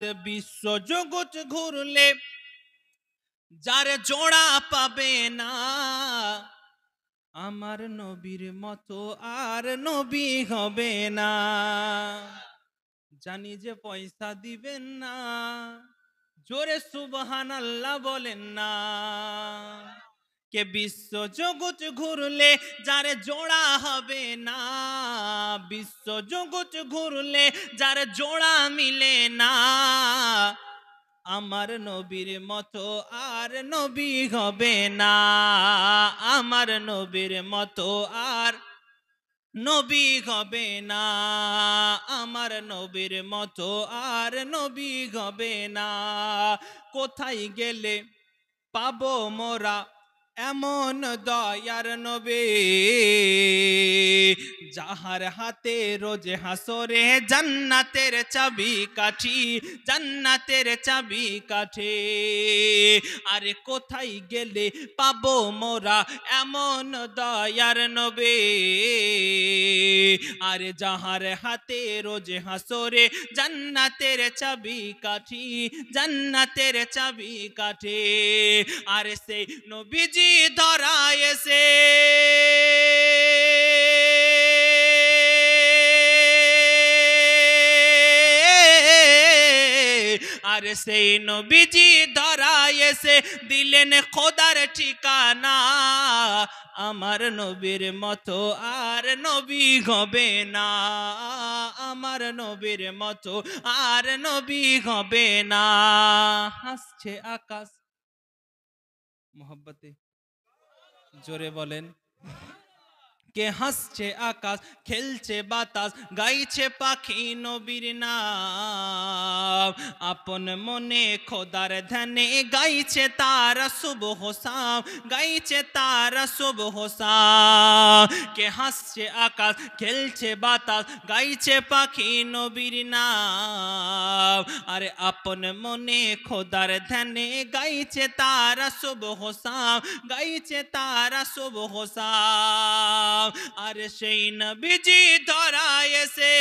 বিশ্ব জগৎ ঘুরলে যার জোড়া পাবে না, আমার নবীর মতো আর নবী হবে না। জানি যে পয়সা দিবেন না, জোরে সুবহানাল্লাহ বলেন না। কে বিশ্ব জগৎ ঘুরলে যার জোড়া হবে না, বিশ্ব জগৎ ঘুরলে যার জোড়া মিলে না, আমার নবীর মতো আর নবী হবে না, আমার নবীর মতো আর নবী হবে না, আমার নবীর মতো আর নবী হবে না। কোথায় গেলে পাবো মোরা এমন দয়ার নবী, যাহার হাতে রোজে হাসরে জান্নাতের চাবি কাঠি, জান্নাতের চাবি কাঠি। আরে কোথায় গেলে পাবো মোরা এমন দয়ার নবী, আরে যাহার হাতে রোজে হাসরে জান্নাতের চাবি কাঠি, জান্নাতের চাবি কাঠি। আরে সেই নবীজি ধরা এসে আরে সেই নবীজি ধরা এসে দিলেন খোদার ঠিকানা, আমার নবীর মতো আর নবী হবে না, আমার নবীর মতো আর নবী হবে না। হাসছে আকাশ মোহব্বতে, জোরে বলেন। কে হাসছে আকাশ, খেলছে বাতাস, গাইছে পাখি নবীর নাম, আপন মনে খোদার ধ্যানে গাইছে তারা সুবহ শাম, গাইছে তারা সুবহ শাম। কে হাসছে আকাশ, খেলছে বাতাস, গাইছে পাখি নবীর নাম, আরে আপন মনে খোদার ধ্যানে গাইছে তারা সুবহ শাম, গাইছে তারা সুবহ শাম। আরে সেই নবীজি ধরা এসে,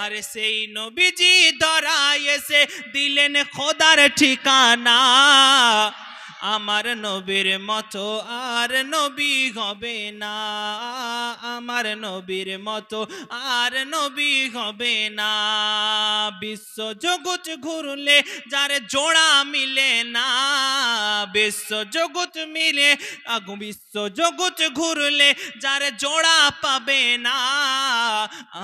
আরে সেই নবীজি ধরা এসে দিলেন খোদার ঠিকানা, আমার নবীর মতো আর নবী হবে না, আমার নবীর মতো আর নবী হবে না। বিশ্ব জগৎ ঘুরলে যার জোড়া মিলে না, বিশ্ব জগৎ মিলে বিশ্ব জগৎ ঘুরলে যার জোড়া পাবে না,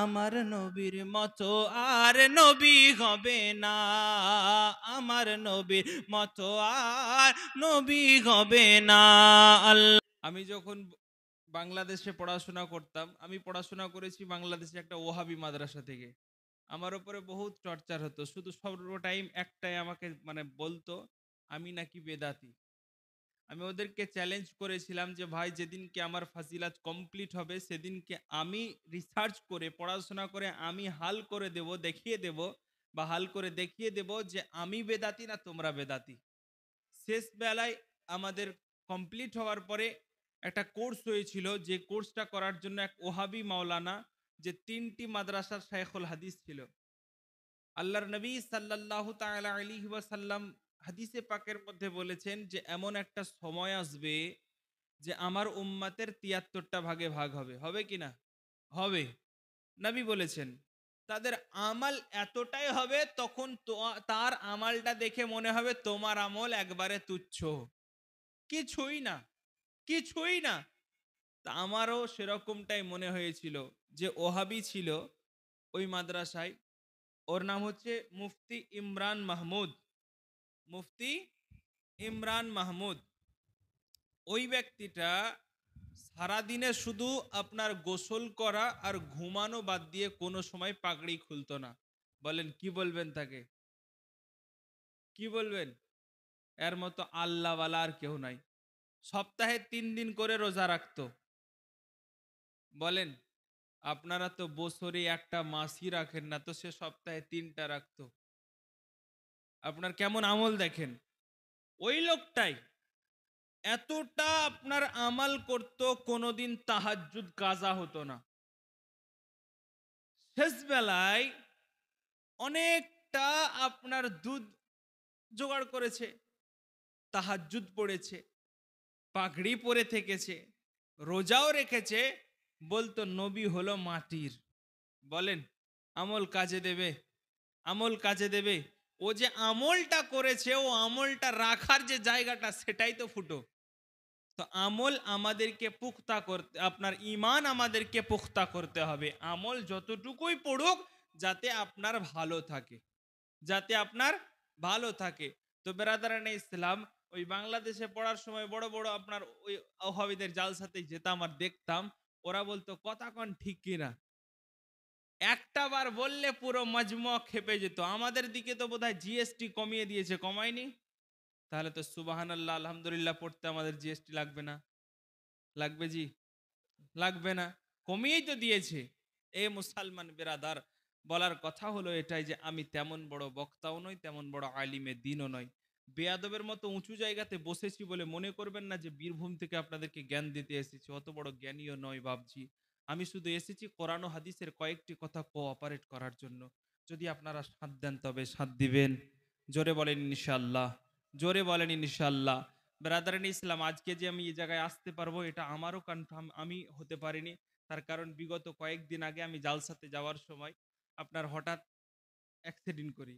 আমার নবীর মতো আর নবী হবে না, আমার নবীর মতো আর নবী হবে না। আল্লাহ। আমি যখন বাংলাদেশে পড়াশোনা করতাম, আমি পড়াশোনা করেছি বাংলাদেশে একটা ওহাবি মাদ্রাসা থেকে। আমার উপরে বহুত টর্চার হতো, শুধু সর্ব টাইম একটাই আমাকে মানে বলতো আমি নাকি বেদাতি। আমি ওদেরকে চ্যালেঞ্জ করেছিলাম যে ভাই যেদিনকে আমার ফাজিলাত কমপ্লিট হবে সেদিনকে আমি রিসার্চ করে পড়াশোনা করে আমি হাল করে দেব, দেখিয়ে দেব বা হাল করে দেখিয়ে দেব যে আমি বেদাতি না তোমরা বেদাতি। শেষ বেলায় আমাদের কমপ্লিট হওয়ার পরে একটা কোর্স হয়েছিল, যে কোর্সটা করার জন্য এক ওহাবি মাওলানা, যে 3টি মাদ্রাসার শাইখুল হাদিস ছিল। আল্লাহর নবী সাল্লাল্লাহু তাআলা আলাইহি ওয়াসাল্লাম হাদিসে পাকের মধ্যে বলেছেন যে এমন একটা সময় আসবে যে আমার উম্মতের 73টা ভাগে ভাগ হবে, হবে কি না? হবে। নবী বলেছেন তাদের আমাল এতটাই হবে তখন তার আমালটা দেখে মনে হবে তোমার আমল একবারে তুচ্ছ, কিছুই না, কিছুই না। তা আমারও সেরকমটাই মনে হয়েছিল। যে ওহাবি ছিল ওই মাদ্রাসায়, ওর নাম হচ্ছে মুফতি ইমরান মাহমুদ, মুফতি ইমরান মাহমুদ। ওই ব্যক্তিটা সারাদিনে শুধু আপনার গোসল করা আর ঘুমানো বাদ দিয়ে কোনো সময় পাগড়ি খুলতো না। বলেন কি বলবেন তাকে, কি বলবেন? এর মতো আল্লাহওয়ালা আর কেউ নাই। সপ্তাহে 3 দিন করে রোজা রাখতো। বলেন আপনারা তো বছরে একটা মাসই রাখেন না, তো সে সপ্তাহে 3টা রাখতো। আপনার কেমন আমল দেখেন। ওই লোকটাই এতটা আপনার আমাল করত, কোনোদিন তাহাজ্জুদ কাজা হতো না। শেষ বেলায় অনেকটা আপনার দুধ জোগাড় করেছে, তাহাজ্জুদ পড়েছে, পাগড়ি পরে থেকেছে, রোজাও রেখেছে, বলতো নবী হলো মাটির। বলেন আমল কাজে দেবে? আমল কাজে দেবে? ও যে আমলটা করেছে, ও আমলটা রাখার যে জায়গাটা সেটাই তো ফুটো। তো আমল আমাদেরকে পুখতা করতে, আপনার ঈমান আমাদেরকে পুখতা করতে হবে। আমল যতটুকুই পড়ুক যাতে আপনার ভালো থাকে, যাতে আপনার ভালো থাকে। তো বেরাদারানে ইসলাম, ওই বাংলাদেশে পড়ার সময় বড় বড় আপনার ওই ওহাবীদের জালসাতে যেতাম আর দেখতাম, ওরা বলতো কথা কন ঠিক কিনা, একটা বার বললে পুরো মজমুয়া খেপে যেত। আমাদের দিকে তো বোধহয় জিএসটি কমিয়ে দিয়েছে, কমায়নি? তাহলে তো সুবহানাল্লাহ আলহামদুলিল্লাহ পড়তে আমাদের জিএসটি লাগবে না। লাগবে জি? লাগবে না, কমিয়েই তো দিয়েছে। এ মুসলমান বেরাদার, বলার কথা হলো এটাই যে আমি তেমন বড় বক্তাও নই, তেমন বড় আলিমে দিনও নই। বেয়াদবের মতো উঁচু জায়গাতে বসেছি বলে মনে করবেন না যে বীরভূম থেকে আপনাদেরকে জ্ঞান দিতে এসেছি, অত বড় জ্ঞানীও নয় বাবজি। আমি শুধু এসেছি কোরআন ও হাদিসের কয়েকটি কথা কোঅপারেট করার জন্য। যদি আপনারা সাথ দেন তবে সাথ দিবেন। জোরে বলেন ইনশাআল্লাহ, জোরে বলেন ইনশাআল্লাহ। ব্রাদারান ইসলাম, আজকে যে আমি এই জায়গায় আসতে পারবো এটা আমারও কনফার্ম আমি হতে পারিনি। তার কারণ বিগত কয়েকদিন আগে আমি জালসাতে যাওয়ার সময় আপনার হঠাৎ অ্যাক্সিডেন্ট করি,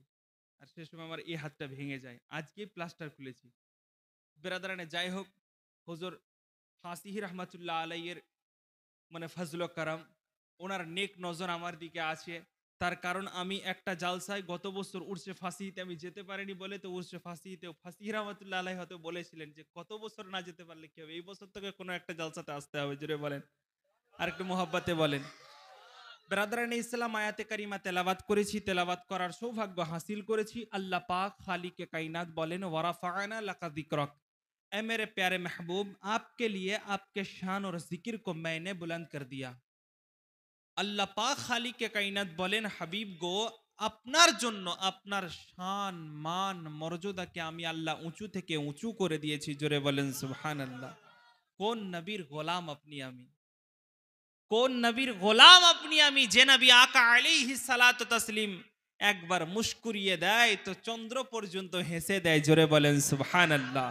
আর সে সময় আমার এই হাতটা ভেঙে যায়। আজকেই প্লাস্টার খুলেছি। ব্রাদারানে যাই হোক, হুজুর ফাসিহি রহমাতুল্লাহ আলাইয়ের মানে ফজল কারাম, ওনার নেক নজর আমার দিকে আছে। তার কারণ আমি একটা জালসায় গত বছর উর্সে ফাঁসিতে আমি যেতে পারিনি বলে, তো উর্সে ফাঁসিতে ফাসিহি রহমাতুল্লাহ আলাইহি হয়তো বলেছিলেন যে কত বছর না যেতে পারলে কি হবে, এই বছর থেকে কোনো একটা জালসাতে আসতে হবে। জোরে বলেন, আর একটু মোহাব্বতে বলেন। ব্রাদারানে ইসলাম, আয়াতে কারিমা তেলাওয়াত করেছি, তেলাওয়াত করার সৌভাগ্য হাসিল করেছি। আল্লাহ পাক খালিকে কায়নাত বলেন, ওয়ারাফা'না লাকা যিকরাক, ऐ मेरे प्यारे महबूब, आपके लिए आपके शान और जिक्र को मैंने बुलंद कर दिया। আল্লাহ পাক খালিকে কায়নাত বলেন, হাবিব গো, আপনার জন্য আপনার শান মান মর্যাদাকে আমি আল্লাহ উঁচু থেকে উঁচু করে দিয়েছি। জোরে বলেন সুবহানাল্লাহ। কোন নবীর গোলাম আপনি আমি, কোন নবীর গোলাম আপনি আমি, যে নবী আকা আলাইহিস সালাতু তাসলিম একবার মুস্কুরিয়ে দেয় তো চন্দ্র পর্যন্ত হেসে দেয়। জোরে বলেন সুবহানাল্লাহ।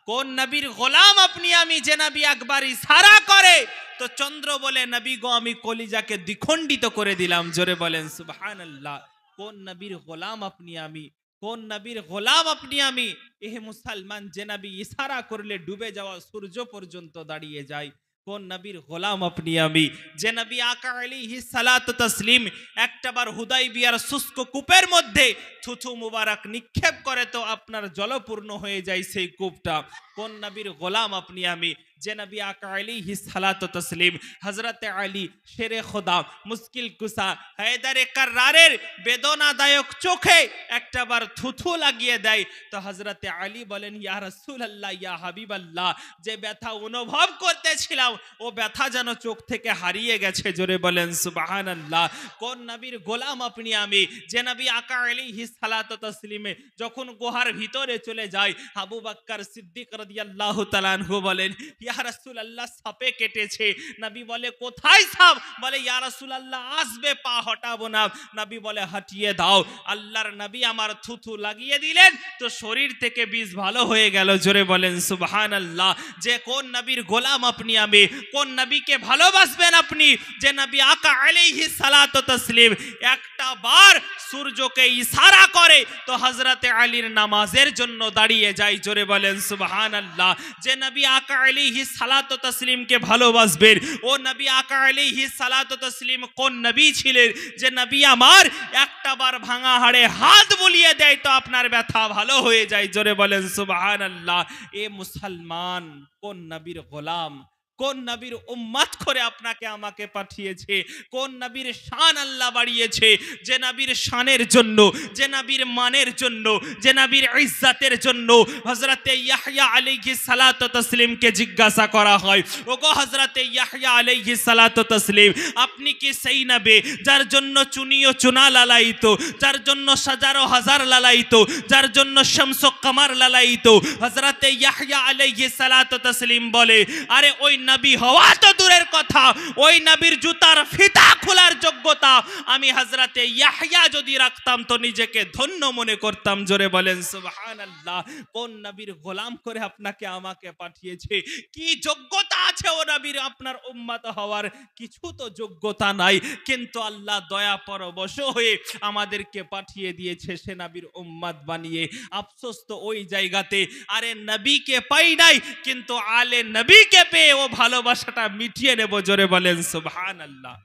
কোন নবীর গোলাম আপনি আমি, যে নবী একবার ইশারা করে তো চন্দ্র বলে, নবী গো আমি কলিজাকে দ্বিখণ্ডিত করে দিলাম। জোরে বলেন সুবহানাল্লাহ। কোন নবীর গোলাম আপনি আমি, কোন নবীর গোলাম আপনি আমি। এহে মুসলমান, যে নবী ইশারা করলে ডুবে যাওয়া সূর্য পর্যন্ত দাঁড়িয়ে যায়। কোন নবীর গোলাম আপনি আমি, যে নবী আকা আলাইহিস সালাতু তাসলিম একটাবার হুদাইবিয়ার শুষ্ক কূপের মধ্যে থুথু মুবারক নিক্ষেপ করে তো আপনার জলপূর্ণ হয়ে যায় সেই কূপটা। কোন নবীর গোলাম আপনি আমি, যে নবী আকা আলাইহিস সালাতু তাসলিম হযরতে আলী শেরে খোদা মুশকিল কুসা হায়দারে কাররারের বেদনাদায়ক চোখে একটাবার থুথু লাগিয়ে দেয় তো হযরতে আলী বলেন, ইয়া রাসূলুল্লাহ, ইয়া হাবিবাল্লাহ, যে ব্যথা অনুভব করতেছিলাম ও ব্যথা যেন চোখ থেকে হারিয়ে গেছে। জোরে বলেন সুবহানাল্লাহ। কোন নবীর গোলাম আপনি আমি, যে নবী আকা আলাইহিস সালাতু তাসলিমে যখন গুহার ভিতরে চলে যায়, আবু বকর সিদ্দিক রাদিয়াল্লাহু তাআলা আনহু বলেন, ইয়া রাসূলুল্লাহ, সাপে কেটেছে। নবী বলে, কোথায় সাপ? বলে, ইয়া রাসূলুল্লাহ, আসবে, পা হটাবো না। নবী বলে, হটিয়ে দাও। আল্লাহর নবী আমার থুথু লাগিয়ে দিলেন তো শরীর থেকে বিষ ভালো হয়ে গেল। জোরে বলেন সুবহানাল্লাহ। যে কোন নবীর গোলাম আপনি আমি, কোন নবীকে ভালোবাসবেন আপনি, যে নবী আকা আলাইহিস সালাতু তাসলিম একটা বার সূর্যকে ইশারা করে তো হযরতে আলীর নামাজের জন্য দাঁড়িয়ে যায়। জোরে বলেন সুবহানাল্লাহ। যে নবী আকা আলাইহিস সালাতু তাসলিমকে ভালোবাসবেন, ও নবী আকা আলাইহিস সালাতু তাসলিম কোন নবী ছিলেন, যে নবী আমার একটা বার ভাঙা হাড়ে হাত বুলিয়ে দেয় তো আপনার ব্যথা ভালো হয়ে যায়। জোরে বলেন সুবহানাল্লাহ। এ মুসলমান, কোন নবীর গোলাম, কোন নবীর উম্মত করে আপনাকে আমাকে পাঠিয়েছে, কোন নবীর শান আল্লাহ বাড়িয়েছে, যে নবীর শানের জন্য, যে নবীর মানের জন্য, যে নবীর ইজ্জতের জন্য হযরতে ইয়াহইয়া আলাইহিস সালাতু তাসলিমকে জিজ্ঞাসা করা হয়, ওগো হযরতে ইয়াহইয়া আলাইহিস সালাতু তাসলিম, আপনি কি সেই নবী যার জন্য চুনিও চুনা লালাইতো, যার জন্য হাজারো হাজার লালাইতো, যার জন্য শামস ও কমর লালাইতো? হযরতে ইয়াহইয়া আলাইহিস সালাতু তাসলিম বলে, আরে ওই নবী হওয়া তো দূরের কথা, ওই নবীর জুতার ফিতা খোলার যোগ্যতা আমি হযরতে ইয়াহইয়া যদি রাখতাম তো নিজেকে ধন্য মনে করতাম। জোরে বলেন সুবহানাল্লাহ। কোন নবীর গোলাম করে আপনাকে আমাকে পাঠিয়েছে, কি যোগ্যতা আছে ও নবীর আপনার উম্মত হওয়ার? কিছু তো যোগ্যতা নাই, কিন্তু আল্লাহ দয়া পরবশ হয়ে আমাদেরকে পাঠিয়ে দিয়েছে সে নবীর উম্মত বানিয়ে। আফসোস তো ওই জায়গাতে, আরে নবীকে পাই নাই কিন্তু আলে নবীকে পেয়ে ও ভালোবাসাটা মিটিয়ে নেব। জোরে বলেন সুবহানাল্লাহ।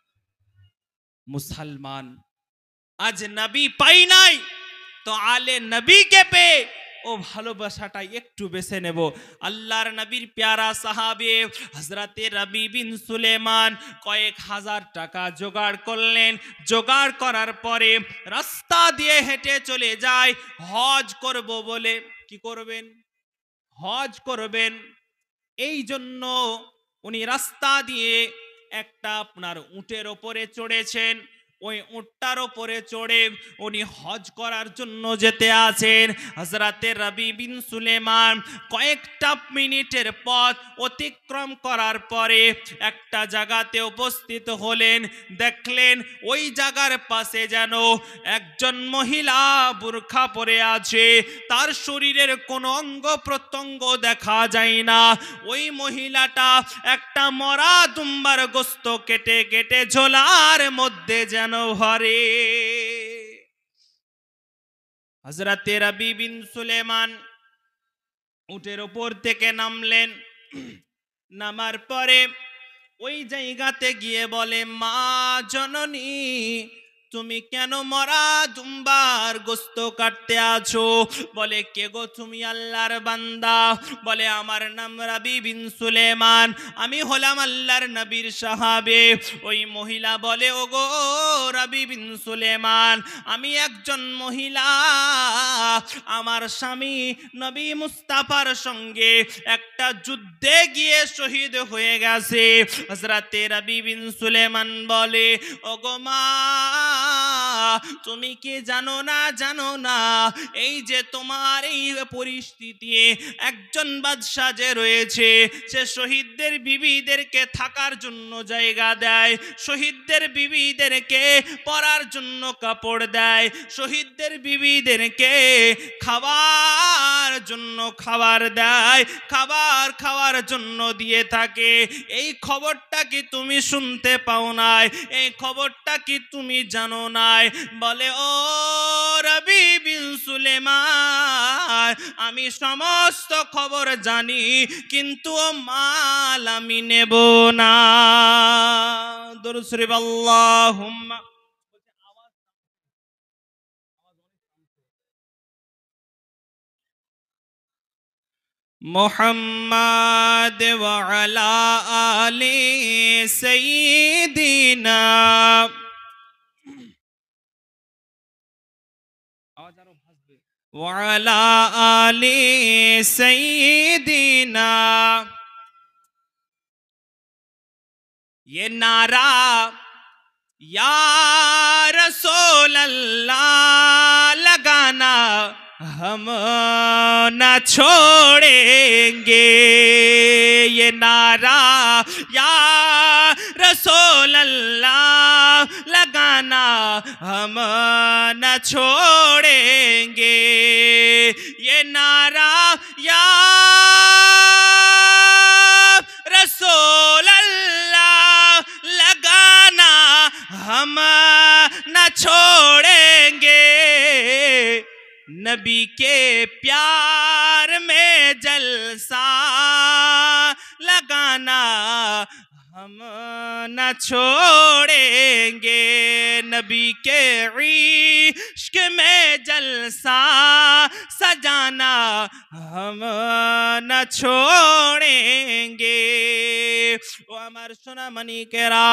মুসলমান আজ নবী পাই নাই তো আলে নবীকে পেয়ে ও ভালোবাসাটা একটু বেছে নেব। আল্লাহর নবীর প্যারা সাহাবে হযরতে রবি বিন সুলেমান কয়েক হাজার টাকা জোগাড় করলেন। জোগাড় করার পরে রাস্তা দিয়ে হেঁটে চলে যায় হজ করব বলে। কি করবেন? হজ করবেন। এই জন্য উনি রাস্তা দিয়ে একটা আপনার উটের ওপরে চড়েছেন। ওই উটটার ওপরে চড়ে উনি হজ করার জন্য যেতে আছেন। হযরতে রবি বিন সুলেমান কয়েকটা মিনিটের পথ অতিক্রম করার পরে একটা জায়গাতে উপস্থিত হলেন। দেখলেন ওই জায়গার পাশে যেন একজন মহিলা বুরখা পরে আছে, তার শরীরের কোনো অঙ্গ প্রত্যঙ্গ দেখা যায় না। ওই মহিলাটা একটা মরা দুম্বার গোস্ত কেটে কেটে ঝোলার মধ্যে যেন ভরে। হযরতে রবি বিন সুলেমান উটের উপর থেকে নামলেন। নামার পরে ওই জায়গাতে গিয়ে বলে, মা জননী তুমি কেন মরা দুম্বার গোস্ত কাটতে আছো? বলে, কে গো তুমি? আল্লাহর বান্দা। বলে, আমার নাম রবি বিন সুলেমান, আমি হলাম আল্লাহর নবীর সাহাবে। ওই মহিলা বলে, ও গো রবি বিন সুলেমান, আমি একজন মহিলা, আমার স্বামী নবী মুস্তাফার সঙ্গে একটা যুদ্ধে গিয়ে শহীদ হয়ে গেছে। হযরতে রবি বিন সুলেমান বলে, ও গো মা, তুমি কি জানো না? জানো না এই যে তোমার এই পরিস্থিতি, একজন বাদশা যে রয়েছে সে শহীদদের বিবিদেরকে থাকার জন্য জায়গা দেয়, শহীদদের বিবিদেরকে পরার জন্য কাপড় দেয়, শহীদদের বিবিদেরকে খাবার জন্য খাবার দেয়, খাবার খাওয়ার জন্য দিয়ে থাকে। এই খবরটা কি তুমি শুনতে পাও নাই? এই খবরটা কি তুমি জানো নাই? বলে, ও রবি বিন সুলেমান, আমি সমস্ত খবর জানি কিন্তু ও মাল আমি নেব না। দুরূদ শরীফ আল্লাহুম্মা। মুহাম্মাদ ওয়া আলা আলি সাইয়্যিদিনা। ওয়া আলা আলি সাইয়্যিদিনা। ये नारा या रसूल अल्लाह लगाना हम न छोड़ेंगे। ये नारा या रसूल अल्लाह लगाना हम न छोड़ेंगे। ये नारा या रसूल लगाना हम न छोड़ेंगे। नबी के प्यार में जलसा लगाना हम न छोड़ेंगे। नबी के इश्क में जलसा सजाना हम न छोड़ेंगे। ও আমার সোনামণিকেরা,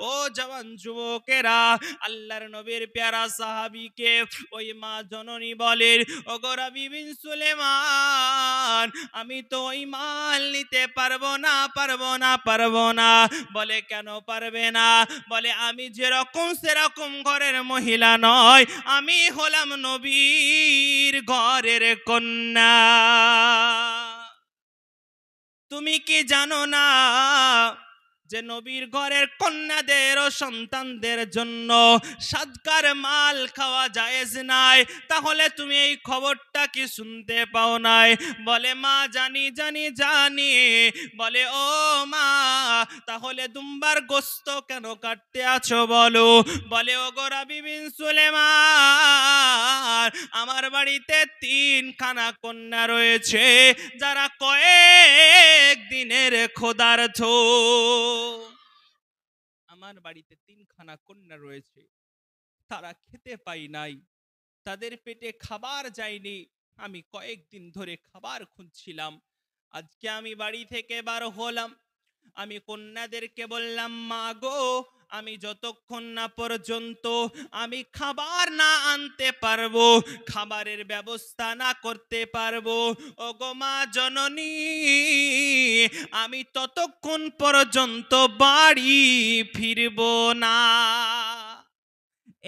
ও জওয়ান যুবকেরা, আল্লাহর নবীর প্যারা সাহাবীকে ওই মা জননী বলেন, ও গো রবি বিন সুলেমান, আমি তো ওই মাল নিতে পারবো না, পারবো না, পারবো না। বলে, কেন পারবে না? বলে, আমি যেরকম সেরকম ঘরের মহিলা নয়, আমি হলাম নবীর ঘরের কন্যা। তুমি কি জানো না যে নবীর ঘরের কন্যাদের ও সন্তানদের জন্য সাদকার মাল খাওয়া জায়েজ নাই? তাহলে তুমি এই খবরটা কি শুনতে পাও নাই? বলে মা জানি জানি জানি। বলে ও মা, তাহলে দুম্বার গোস্ত কেন কাটতে আছো বলো? বলে ও গো রাবি বিন সুলেমান, আমার বাড়িতে 3খানা কন্যা রয়েছে যারা কয়েক দিনের ক্ষুধার্ত। আমার বাড়িতে 3খানা কন্যা রয়েছে, তারা খেতে পাই নাই, তাদের পেটে খাবার যায়নি, আমি কয়েকদিন ধরে খাবার খুঁজছিলাম। আজকে আমি বাড়ি থেকে বার হলাম, আমি কন্যাদেরকে বললাম মা গো, আমি যতক্ষণ না পর্যন্ত আমি খাবার না আনতে পারবো, খাবারের ব্যবস্থা না করতে পারবো, ও গো মা জননী, আমি ততক্ষণ পর্যন্ত বাড়ি ফিরবো না।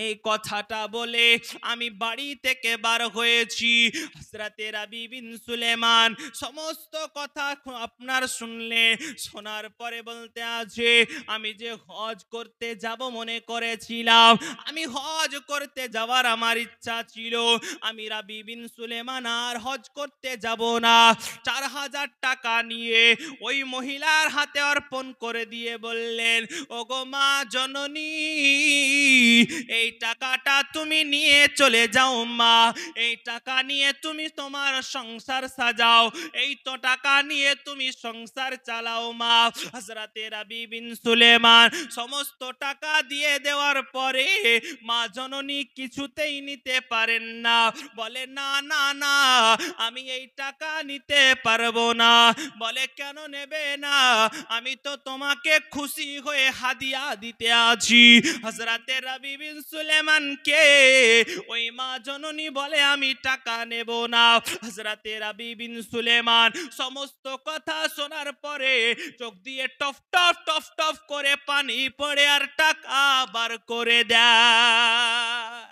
এই কথাটা বলে আমি বাড়ি থেকে বার হয়েছি। হযরতে রাবি বিন সুলেমান সমস্ত কথা আপনার শুনলে, শোনার পরে বলতে আছে, আমি যে হজ করতে যাব মনে করেছিলাম, আমি হজ করতে যাওয়ার আমার ইচ্ছা ছিল, আমি রাবি বিন সুলেমান আর হজ করতে যাব না। 4000 টাকা নিয়ে ওই মহিলার হাতে অর্পণ করে দিয়ে বললেন, ওগো মা জননী, এই টাকাটা তুমি নিয়ে চলে যাও মা, এই টাকা নিয়ে তুমি তোমার সংসার সাজাও, এই তো টাকা নিয়ে তুমি সংসার চালাও মা। হযরতে রাবি বিন সুলেমান সমস্ত টাকা দিয়ে দেওয়ার পরে মা জননী কিছুতেই নিতে পারেন না, বলে না না না, আমি এই টাকা নিতে পারবো না। বলে কেন নেবে না? আমি তো তোমাকে খুশি হয়ে হাদিয়া দিতে আছি। হযরতে রাবি বিন সুলেমানকে ওই মা জননী বলে আমি টাকা নেব না। হযরতে রাবি বিন সুলেমান সমস্ত কথা শোনার পরে চোখ দিয়ে টফ টফ টফ টফ করে পানি পড়ে আর টাকা বার করে দেয়।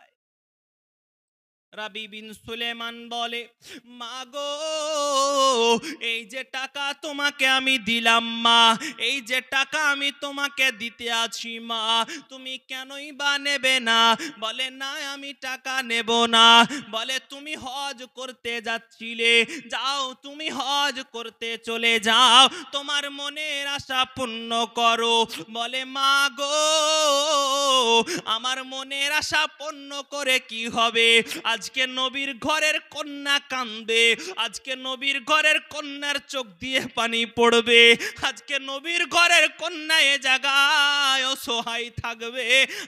রাবি বিন সুলেমান বলে, মাগো, এই যে টাকা তোমাকে আমি দিলাম মা, এই যে টাকা আমি তোমাকে দিতে আছি মা, তুমি কেনই বা নেবে না? বলে না, আমি টাকা নেব না। বলে তুমি হজ করতে যাচ্ছিলে, যাও তুমি হজ করতে চলে যাও, তোমার মনের আশা পূর্ণ করো। বলে মা গো, আমার মনের আশা পূর্ণ করে কি হবে? আজকে নবীর ঘরের কন্যা কাঁদবে, আজকে নবীর ঘরের কন্যার চোখ দিয়ে পানি পড়বে, আজকে নবীর ঘরের কন্যা এ জায়গায় অসহায় থাকবে,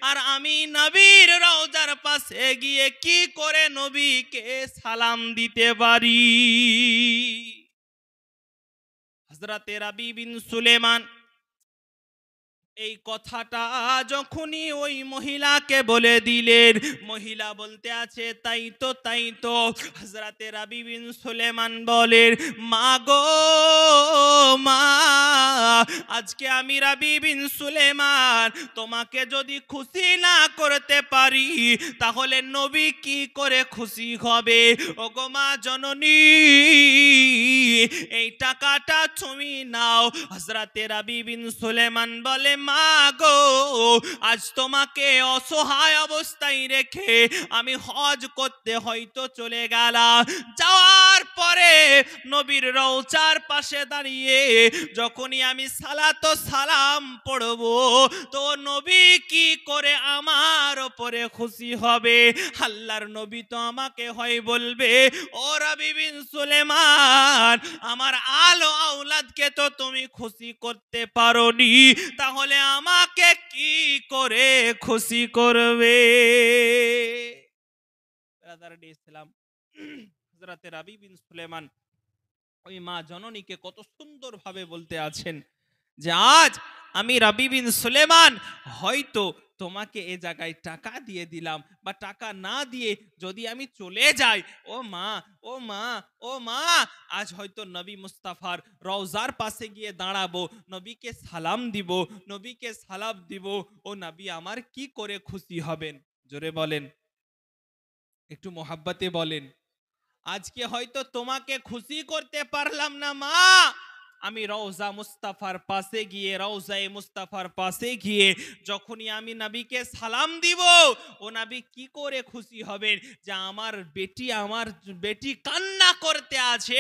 আর আমি নবীর রওজার পাশে গিয়ে কি করে নবীকে সালাম দিতে পারি? হযরতে রাবি বিন সুলেমান এই কথাটা যখনই ওই মহিলাকে বলে দিলেন, মহিলা বলতে আছে তাই তো তাই তো। হযরতে রাবি বিন সুলেমান বলেন, মা গো মা, আজকে আমি রাবি বিন সুলেমান তোমাকে যদি খুশি না করতে পারি, তাহলে নবী কি করে খুশি হবে? ওগো মা জননী, এই টাকাটা তুমি নাও। হযরতে রাবি বিন সুলেমান বলে, মা গো, আজ তোমাকে অসহায় অবস্থায় রেখে আমি হজ করতে হয়তো চলে গেলাম, যাওয়ার পরে নবীর রওজার পাশে দাঁড়িয়ে যখনই আমি সালাত সালাম পড়বো, তো নবী কি করে আমার উপরে খুশি হবে? আল্লাহর নবী তো আমাকে হয় বলবে, ও রাবি বিন সুলেমান, আমার আলো আওলাদকে তো তুমি খুশি করতে পারোনি, তাহলে আমাকে কি করে খুশি করবে? হযরতে রাবি বিন সুলেমান ওই মা জননীকে কত সুন্দর ভাবে বলতে আছেন যে আজ আমি রাবি বিন সুলেমান হয়তো তোমাকে এ জায়গায় টাকা দিয়ে দিলাম, বা টাকা না দিয়ে যদি আমি চলে যাই, ও মা ও মা ও মা, আজ হয়তো নবী মুস্তাফার রওজার পাশে গিয়ে দাঁড়াবো, নবীকে সালাম দিব, নবীকে সালাম দিব, ও নবী আমার কি করে খুশি হবেন? জোরে বলেন, একটু মোহাব্বতে বলেন। আজকে হয়তো তোমাকে খুশি করতে পারলাম না মা, আমি রওজা মুস্তাফার পাশে গিয়ে, রওজায়ে মুস্তাফার পাশে গিয়ে যখনই আমি নবীকে সালাম দিব, ও নবী কি করে খুশি হবেন যে আমার বেটি কান্না করতে আছে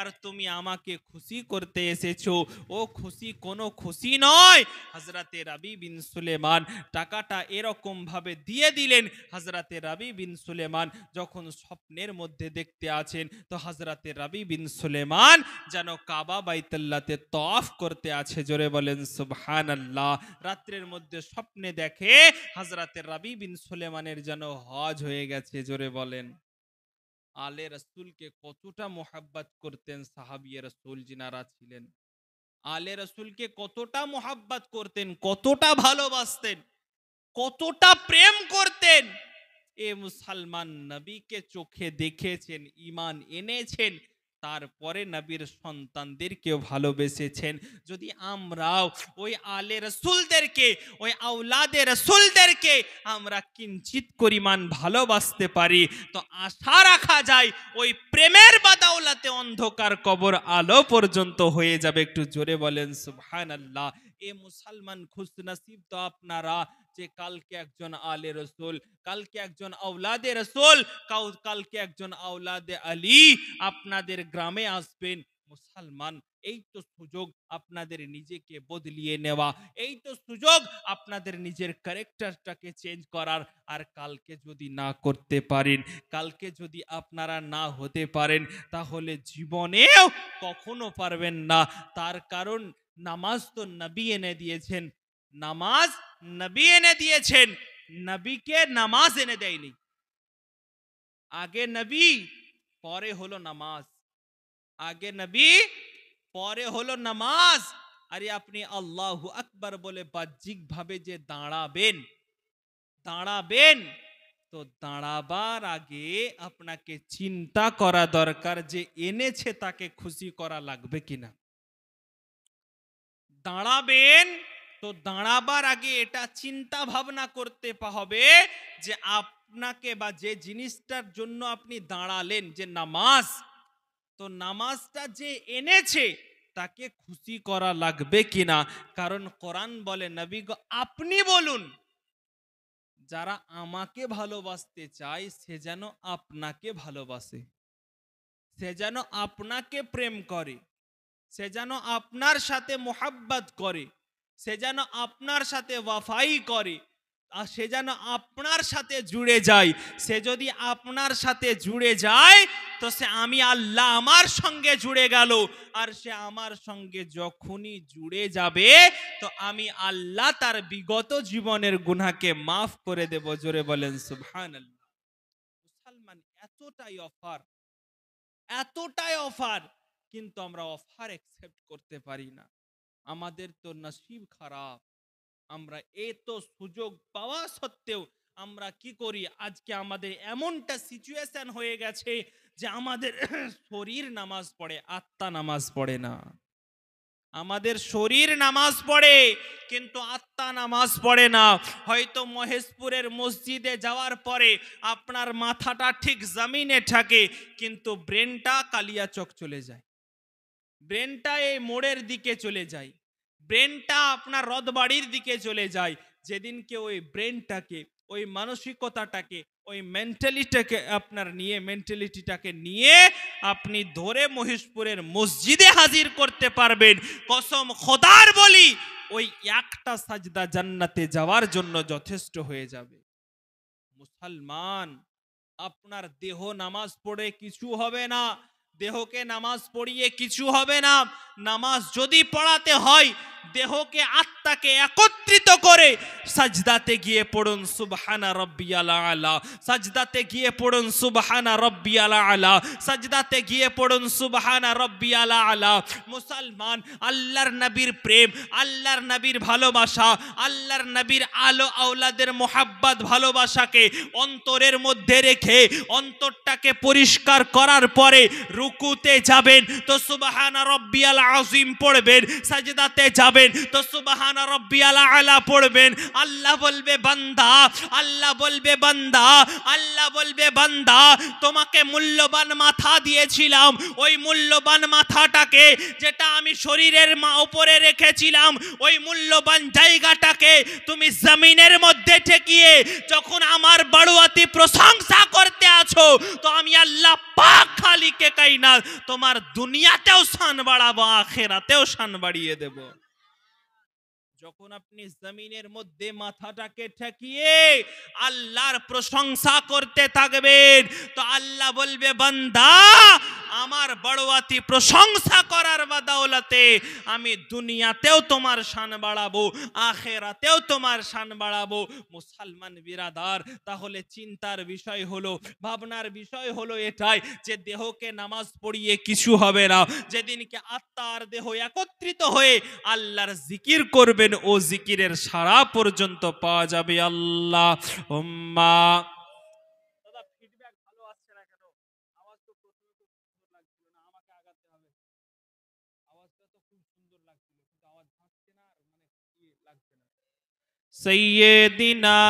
আর তুমি আমাকে খুশি করতে এসেছো। ও খুশি কোনো খুশি নয়। হযরতে রাবি বিন সুলেমান টাকাটা এরকম ভাবে দিয়ে দিলেন। হযরতে রাবি বিন সুলেমান যখন স্বপ্নের মধ্যে দেখতে আছেন, তো হযরতে রাবি বিন সুলেমান যেন কাবা বাইতুল্লাহতে তওয়াফ করতে আছে। জোরে বলেন সুবহানাল্লাহ। রাত্রের মধ্যে স্বপ্নে দেখে হযরতে রাবি বিন সুলেমানের যেন হজ হয়ে গেছে। জোরে বলেন। আলে রাসূলকে কতটা মোহাব্বত করতেন সাহাবিয়ে রাসূল যিনারা ছিলেন। আলে রাসূলকে কতটা মোহাব্বত করতেন, কতটা ভালোবাসতেন, কতটা প্রেম করতেন। এ মুসলমান নবীকে চোখে দেখেছেন, ঈমান এনেছেন, তারপরে নবীর সন্তানদেরকেও ভালোবেসেছেন। যদি আমরাও ওই আলে রাসূলদেরকে, ওই আওলাদে রাসূলদেরকে আমরা কিঞ্চিত পরিমাণ ভালোবাসতে পারি, তো আশা রাখা যায় ওই প্রেমের বাদাওলাতে অন্ধকার কবর আলো পর্যন্ত হয়ে যাবে। একটু জোরে বলেন সুবহানাল্লাহ। এ মুসলমান খুশনসিব তো আপনারা যে কালকে একজন আলে রাসূল, কালকে একজন আওলাদে রাসূল, কালকে একজন আওলাদে আলী আপনাদের গ্রামে আসবেন। মুসলমান, এই তো সুযোগ আপনাদের নিজেকে বদলিয়ে নেওয়া, এই তো সুযোগ আপনাদের নিজের ক্যারেক্টারটাকে চেঞ্জ করার। আর কালকে যদি না করতে পারেন, কালকে যদি আপনারা না হতে পারেন, তাহলে জীবনেও কখনো পারবেন না। তার কারণ নামাজ তো নবী এনে দিয়েছেন, নামাজ নবী এনে দিয়েছেন, নবীকে নামাজ এনে দেয়নি। আগে নবী পরে হলো নামাজ, আগে নবী পরে হলো নামাজ। আরে আপনি আল্লাহু আকবার বলে বাহ্যিক ভাবে যে দাঁড়াবেন, তো দাঁড়াবার আগে আপনাকে চিন্তা করা দরকার যে এনেছে তাকে খুশি করা লাগবে কিনা। দাঁড়াবেন তো দাঁড়াবার আগে এটা চিন্তা ভাবনা করতে হবে যে আপনাকে বা যে জিনিসটার জন্য আপনি দাঁড়ালেন, যে নামাজ, তো নামাজটা যে এনেছে তাকে খুশি করা লাগবে কিনা। কারণ কোরআন বলে, নবী গো আপনি বলুন, যারা আমাকে ভালোবাসতে চায় সে যেন আপনাকে ভালোবাসে, সে যেন আপনাকে প্রেম করে, সে যেন আপনার সাথে মোহাব্বত করে, সে যেন আপনার সাথে ওয়াফাই করে, আর সে যেন আপনার সাথে জুড়ে যায়। সে যদি আপনার সাথে জুড়ে যায় তো সে আমি আল্লাহ আমার সঙ্গে জুড়ে গেল। আর সে আমার সঙ্গে যখনই জুড়ে যাবে তো আমি আল্লাহ তার বিগত জীবনের গুনাহকে মাফ করে দেব। জোরে বলেন সুবহানাল্লাহ। মুসলমান, এতটাই অফার, এতটাই অফার, কিন্তু আমরা অফার অ্যাকসেপ্ট করতে পারি না। আমাদের তো নসিব খারাপ। আমরা এত সুযোগ পাওয়া সত্ত্বেও আমরা কি করি, আজকে আমাদের এমনটা সিচুয়েশন হয়ে গেছে যে আমাদের শরীর নামাজ পড়ে, আত্মা নামাজ পড়ে না। আমাদের শরীর নামাজ পড়ে কিন্তু আত্মা নামাজ পড়ে না। হয়তো মহেশপুরের মসজিদে যাওয়ার পরে আপনার মাথাটা ঠিক জমিনে থাকে, কিন্তু ব্রেনটা কালিয়াচক চলে যায়, ব্রেনটা এই মোড়ের দিকে চলে যায়, ব্রেনটা আপনার রথবাড়ির দিকে চলে যায়। যেদিনকে ওই ব্রেনটাকে, ওই মানসিকতাটাকে, ওই মেন্টালিটিটাকে নিয়ে আপনি ধরে মহেশপুরের মসজিদে হাজির করতে পারবেন, কসম খোদার বলি ওই একটা সাজদা জান্নাতে যাওয়ার জন্য যথেষ্ট হয়ে যাবে। মুসলমান, আপনার দেহ নামাজ পড়ে কিছু হবে না, দেহকে নামাজ পড়িয়ে কিছু হবে না। নামাজ যদি পড়াতে হয় দেহকে আত্মাকে একত্রিত করে সাজদাতে গিয়ে পড়ুন সুবহানা রাব্বিয়াল আলা, সাজদাতে গিয়ে পড়ুন সুবহানা রাব্বিয়াল আলা, সাজদাতে গিয়ে পড়ুন সুবহানা রাব্বিয়াল আলা। মুসলমান, আল্লাহর নবীর প্রেম, আল্লাহর নবীর ভালোবাসা, আল্লাহর নবীর আলো আওলাদের মোহাব্বত ভালোবাসাকে অন্তরের মধ্যে রেখে অন্তরটাকে পরিষ্কার করার পরে রুকুতে যাবেন তো সুবহান রাব্বিয়াল আযীম পড়বেন, সাজদাতে যাবেন তো সুবহান রাব্বিয়াল আলা পড়বেন। আল্লাহ বলবে বান্দা, আল্লাহ বলবে বান্দা, আল্লাহ বলবে বান্দা, তোমাকে মূল্যবান মাথা দিয়েছিলাম, ওই মূল্যবান মাথাটাকে যেটা আমি শরীরের উপরে রেখেছিলাম, ওই মূল্যবান জায়গাটাকে তুমি জমিনের মধ্যে ঠেকিয়ে যখন আমার বড়ুয়াতি প্রশংসা করতে আছো, তো আমি আল্লাহ পাক খালিকে কায়নাত তোমার দুনিয়াতেও শান বাড়াবো, আখিরাতেও শান বাড়িয়ে দেব। যখন আপনি জমিনের মধ্যে মাথাটাকে ঠেকিয়ে আল্লাহর প্রশংসা করতে থাকবেন, তো আল্লাহ বলবে বান্দা আমার বড়ওয়াতি প্রশংসা করার বদৌলতে আমি দুনিয়াতেও তোমার শান বাড়াবো, আখিরাতেও তোমার শান বাড়াবো। মুসলমান বিরাদার, তাহলে চিন্তার বিষয় হলো, ভাবনার বিষয় হলো এটাই যে দেহকে নামাজ পড়িয়ে কিছু হবে না। যেদিনকে আত্মা আর দেহ একত্রিত হয়ে আল্লাহর জিকির করবেন, ও জিকিরের সারা পর্যন্ত পাওয়া যাবে। আল্লাহ উম্মা। দাদা ফিডব্যাক ভালো আসছে না কেন? আওয়াজ তো প্রথমে খুব সুন্দর লাগছিল না, আমাকে আগাতে হবে। আওয়াজটা তো খুব সুন্দর লাগছিল, কিন্তু আওয়াজ আসছে না, আর মানে কি লাগছে না। সাইয়্যিদিনা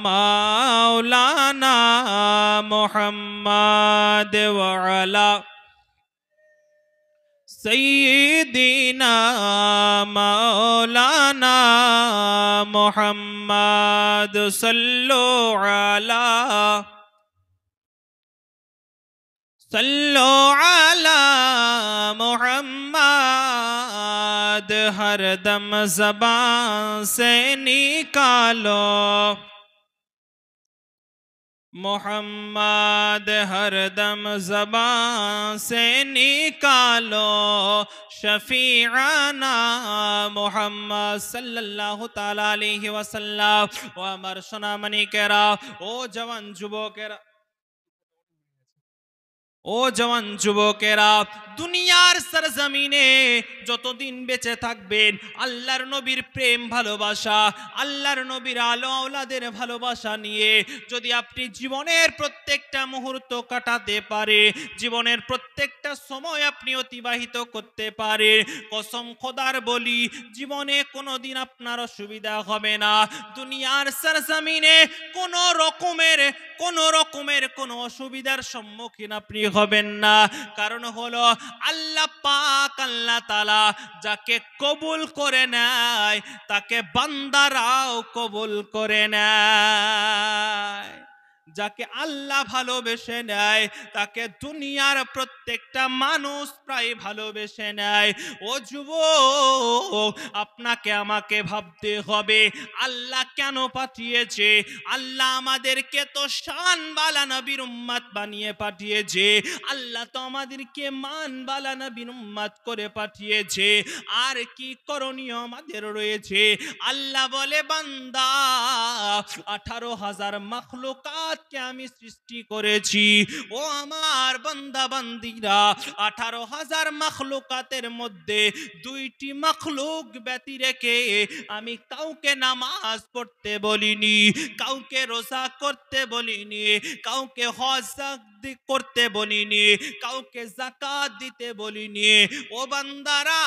মাওলানা মুহাম্মদ ওয়া আলা सय्यिदिना मौलाना मुहम्मद सल्लो अला मुहम्मद, हर दम ज़बान से निकालो मोहम्मद, हर दम ज़बान से निकालो शफीआना मोहम्मद सल्लल्लाहु ताला अलैहि वसल्लम। ओ अमर सोनामणि केरा, ओ जवान जुबकेरा, ও জওয়ান যুবকেরা, দুনিয়ার সরজমিনে যতদিন বেঁচে থাকবেন আল্লাহর নবীর প্রেম ভালোবাসা, আল্লাহর নবীর আলো আওলাদের ভালোবাসা নিয়ে যদি আপনি জীবনের প্রত্যেকটা মুহূর্ত কাটাতে পারে, জীবনের প্রত্যেকটা সময় আপনি অতিবাহিত করতে পারে, কসম খোদার বলি জীবনে কোনোদিন আপনার অসুবিধা হবে না। দুনিয়ার সরজমিনে কোনো রকমের কোনো অসুবিধার সম্মুখীন আপনি হবেন না। কারণ হলো আল্লাহ পাক, আল্লাহ তাআলা যাকে কবুল করে নেয় তাকে বান্দারাও কবুল করে নেয়। যাকে আল্লাহ ভালোবেসে নেয় তাকে দুনিয়ার প্রত্যেকটা মানুষ প্রায় ভালোবেসে নেয়। ও যুবক, আপনাকে আমাকে ভাবতে হবে আল্লাহ কেন পাঠিয়েছে। আল্লাহ আমাদেরকে তো শানওয়ালা নবীর উম্মত বানিয়ে পাঠিয়েছে, আল্লাহ তো আমাদেরকে মানওয়ালা নবীর উম্মত করে পাঠিয়েছে। আর কি করণীয় আমাদের রয়েছে? আল্লাহ বলে বান্দা 18,000 মাখলুকাত কে আমি সৃষ্টি করেছি। ও আমার বান্দা বান্দিরা, 18,000 মাখলুকাতের মধ্যে 2টি মাখলুক ব্যতি রেখে আমি কাউকে নামাজ পড়তে বলিনি, কাউকে রোজা করতে বলিনি, কাউকে হজ করতে বলিনি, কাউকে যাকাত দিতে বলিনি। ও বান্দারা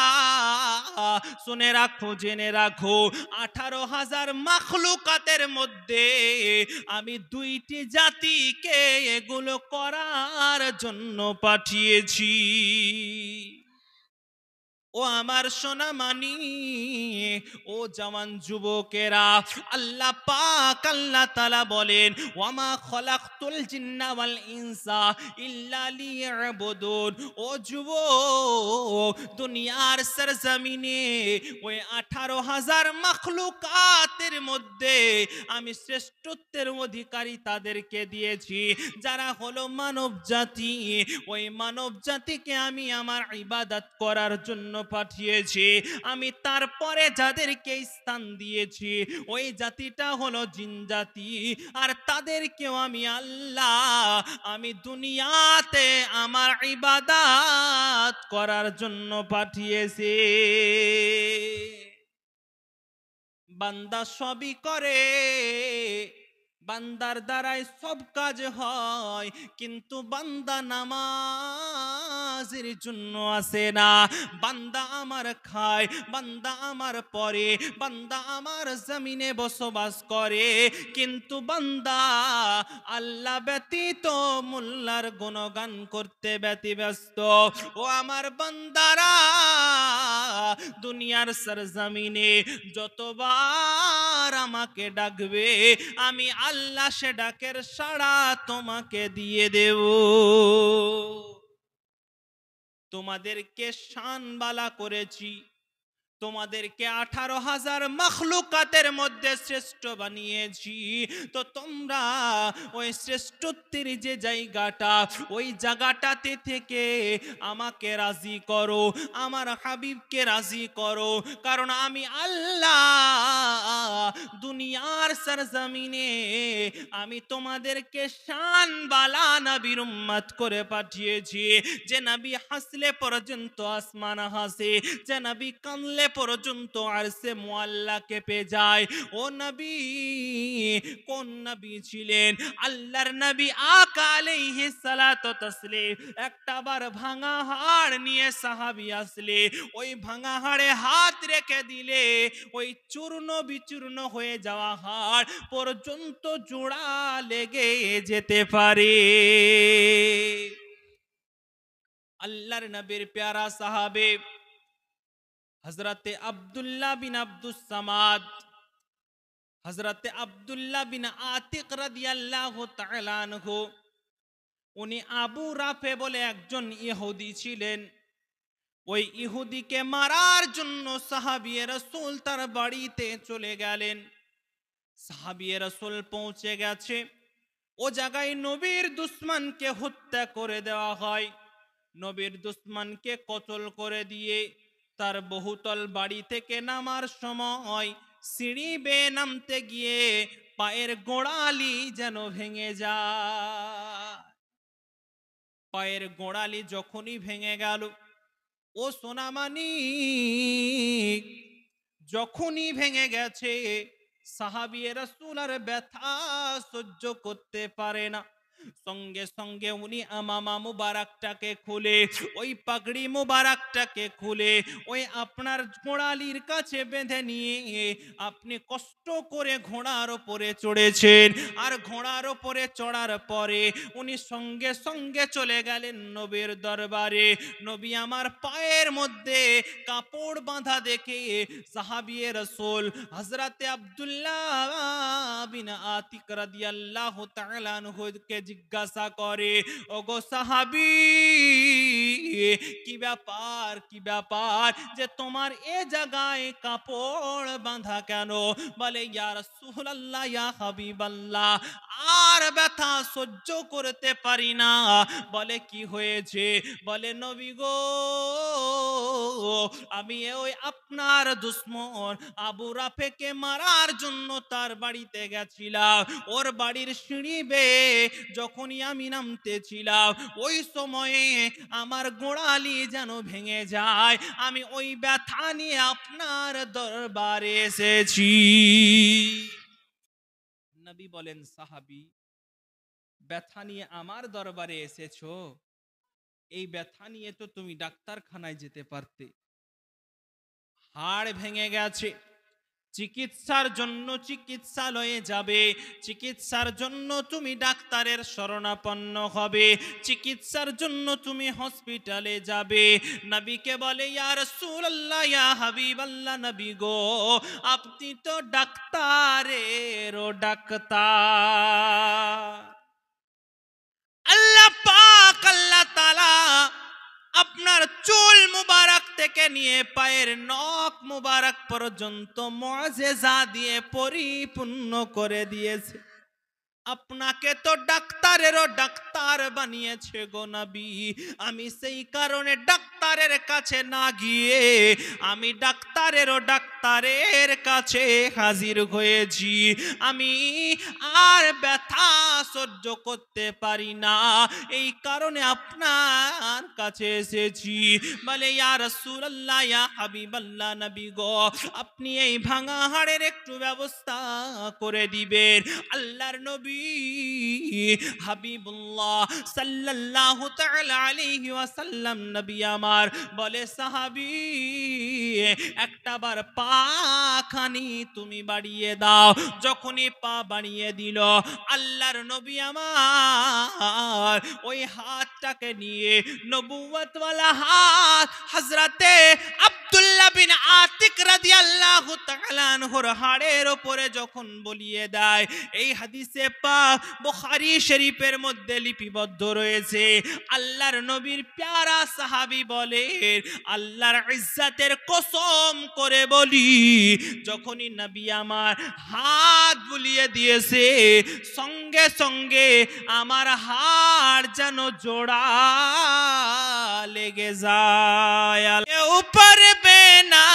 শুনে রাখো, জেনে রাখো, 18,000 মাখলুকাতের মধ্যে আমি 2টি জাতিকে এগুলো করার জন্য পাঠিয়েছি। ও আমার সোনা মানি, ও জওয়ান যুবকেরা, আল্লাহ পাক আল্লাহ তাআলা বলেন ওয়ামা খলাকতুল জিন্না ওয়াল ইনসা ইল্লা লিয়াবুদুন। ও যুবক, দুনিয়ার সরজমিনে ওই 18,000 মাখলুকাতের মধ্যে আমি শ্রেষ্ঠত্বের অধিকারী তাদেরকে দিয়েছি যারা হলো মানব জাতি। ওই মানব জাতিকে আমি আমার ইবাদত করার জন্য পাঠিয়েছি। আমি তারপরে যাদেরকে স্থান দিয়েছি ওই জাতিটা হলো জিন জাতি, আর তাদেরকেও আমি আল্লাহ আমি দুনিয়াতে আমার ইবাদত করার জন্য পাঠিয়েছি। বান্দা সবই করে, বান্দার দ্বারাই সব কাজ হয়, কিন্তু বান্দা নামাজের জন্য আসে না। বান্দা আমার খায়, বান্দা আমার পরে, বান্দা আমার জমিনে বসবাস করে, কিন্তু বান্দা আল্লাহ ব্যতীত মোল্লার গুণগান করতে ব্যতিব্যস্ত। ও আমার বান্দারা, দুনিয়ার সরজমিনে যতবার আমাকে ডাকবে, আমি আল্লাহ সে ডাকের সাড়া তোমাকে দিয়ে দেব। তোমাদেরকে শানবালা করেছি, তোমাদেরকে 18,000 মখলুকাতের মধ্যে শ্রেষ্ঠ বানিয়েছি। তো তোমরা ওই শ্রেষ্ঠত্বের যে জায়গাটা, ওই জায়গাটাতে থেকে আমাকে রাজি করো, আমার হাবিবকে রাজি করো। কারণ আমি আল্লাহ দুনিয়ার সরজমিনে আমি তোমাদেরকে শানবালা নবীর উম্মত করে পাঠিয়েছি। যে নবী হাসলে পর্যন্ত আসমান হাসে, যে নবী কানলে পর্যন্ত আরশে মুআল্লা কেঁপে যায়। ও নবী কোন নবী ছিলেন? আল্লাহর নবী আকা আলাইহিস সালাতু তাসলিম। একটাবার ভাঙা হাড় নিয়ে সাহাবী আসলে ওই ভাঙা হাড়ে হাত রেখে দিলে ওই চূর্ণ বিচূর্ণ হয়ে যাওয়া হাড় পর্যন্ত জোড়া লেগে যেতে পারে। আল্লাহর নবীর প্যারা সাহাবে হযরতে আব্দুল্লাহ বিন আব্দুস সামাদ, হযরতে আব্দুল্লাহ বিন আতিক রাদিয়াল্লাহু তাআলা আনহু, উনি আবু রাফে বলে একজন ইহুদি ছিলেন। ওই ইহুদিকে মারার জন্য সাহাবী রাসূল তার বাড়িতে চলে গেলেন। সাহাবী রাসূল পৌঁছে গেছে, ও জায়গায় নবীর দুশমনকে হত্যা করে দেওয়া হয়। নবীর দুশমনকে কতল করে দিয়ে তার বহুতল বাড়ি থেকে নামার সময় সিঁড়ি বেয়ে নামতে গিয়ে পায়ের গোড়ালি যেন ভেঙে যায়। পায়ের গোড়ালি যখনই ভেঙে গেল, ও সোনামানিক, যখনই ভেঙে গেছে, সাহাবী রাসূল আর ব্যথা সহ্য করতে পারে না। সঙ্গে সঙ্গে উনি আমামা মুবারকটাকে খুলে, ওই পাগড়ি মুবারকটাকে খুলে ওই আপনার ঘোড়ালির কাছে বেঁধে নিয়ে আপনি কষ্ট করে ঘোড়ার উপরে চড়েছেন। আর ঘোড়ার উপরে চড়ার পরে উনি সঙ্গে সঙ্গে চলে গেলেন নবীর দরবারে। নবী আমার পায়ের মধ্যে কাপড় বাঁধা দেখে সাহাবী রাসূল হযরতে আব্দুল্লাহ বিন আতিক রাদিয়াল্লাহু তাআলা আনহুকে জিজ্ঞাসা করে, ওগো সাহাবী, কি ব্যাপার, কি ব্যাপার যে তোমার এ জায়গায় কাপড় বাঁধা কেন? বলে, ইয়া রাসূলুল্লাহ, ইয়া হাবিবাল্লাহ, আর ব্যথা সহ্য করতে পারি না। বলে, কি হয়েছে? বলে, নবী গো, আমি ওই আপনার দুশমন আবু রাফেকে মারার জন্য তার বাড়িতে গেছিলাম। ওর বাড়ির সিঁড়ি বেয়ে যখনই আমি নামতেছিলাম, ওই সময়ে আমার গোড়ালি যেন ভেঙে যায়। আমি ওই ব্যথা নিয়ে আপনার দরবারে এসেছি। নবী বলেন, সাহাবী, ব্যথা নিয়ে আমার দরবারে এসেছো? এই ব্যথা নিয়ে তো তুমি ডাক্তারখানায় যেতে পারতে। হাড় ভেঙে গেছে, চিকিৎসার জন্য চিকিৎসালয়ে যাবে, চিকিৎসার জন্য তুমি ডাক্তারের শরণাপন্ন হবে, চিকিৎসার জন্য তুমি হসপিটালে যাবে। নবীকে বলে, ইয়া রাসূলুল্লাহ, ইয়া হাবিবাল্লাহ, নবী গো, আপনি তো ডাক্তারেরও ডাক্তার। আল্লাহ পাক, আল্লাহ তাআলা আপনার চুল মুবারক থেকে নিয়ে পায়ের নখ মুবারক পর্যন্ত মুআজিজা দিয়ে পরিপূর্ণ করে দিয়েছে। আপনাকে তো ডাক্তারেরও ডাক্তার বানিয়েছে গো নবী। আমি সেই কারণে ডাক্তারের কাছে না গিয়ে আমি ডাক্তারেরও ডাক্তার ডাক্তারের কাছে হাজির হয়েছি, আমি আর ব্যথা সহ্য করতে পারি না, এই কারণে আপনার কাছে এসেছি। বলে ইয়া রাসূলুল্লাহ, ইয়া হাবিবাল্লাহ, নবী গো, আপনি এই ভাঙা হাড়ের একটু ব্যবস্থা করে দিবেন। আল্লাহর নবী হাবিবুল্লাহ সাল্লাল্লাহু তাআলা আলাইহি ওয়াসাল্লাম নবী আমার বলে, সাহাবী একটা বার পা খানি তুমি বাড়িয়ে দাও। যখনই পা বাড়িয়ে দিল, আল্লাহর নবী আমার ওই হাতটাকে নিয়ে, নবুয়ত ওয়ালা হাত, হযরতে আব্দুল্লাহ বিন আতিক রাদিয়াল্লাহু তাআলা আনহুর হাড়ের উপরে যখন বলিয়ে দেয়, এই হাদিসে পাক বুখারী শরীফের মধ্যে লিপিবদ্ধ রয়েছে। আল্লাহর নবীর প্যারা সাহাবী বলেন, আল্লাহর ইজ্জতের কসম করে বলি, যখনই নবী আমার হাত বুলিয়ে দিয়েছে, সঙ্গে সঙ্গে আমার হাড় যেন জোড়া লেগে যায়। উপর বেনা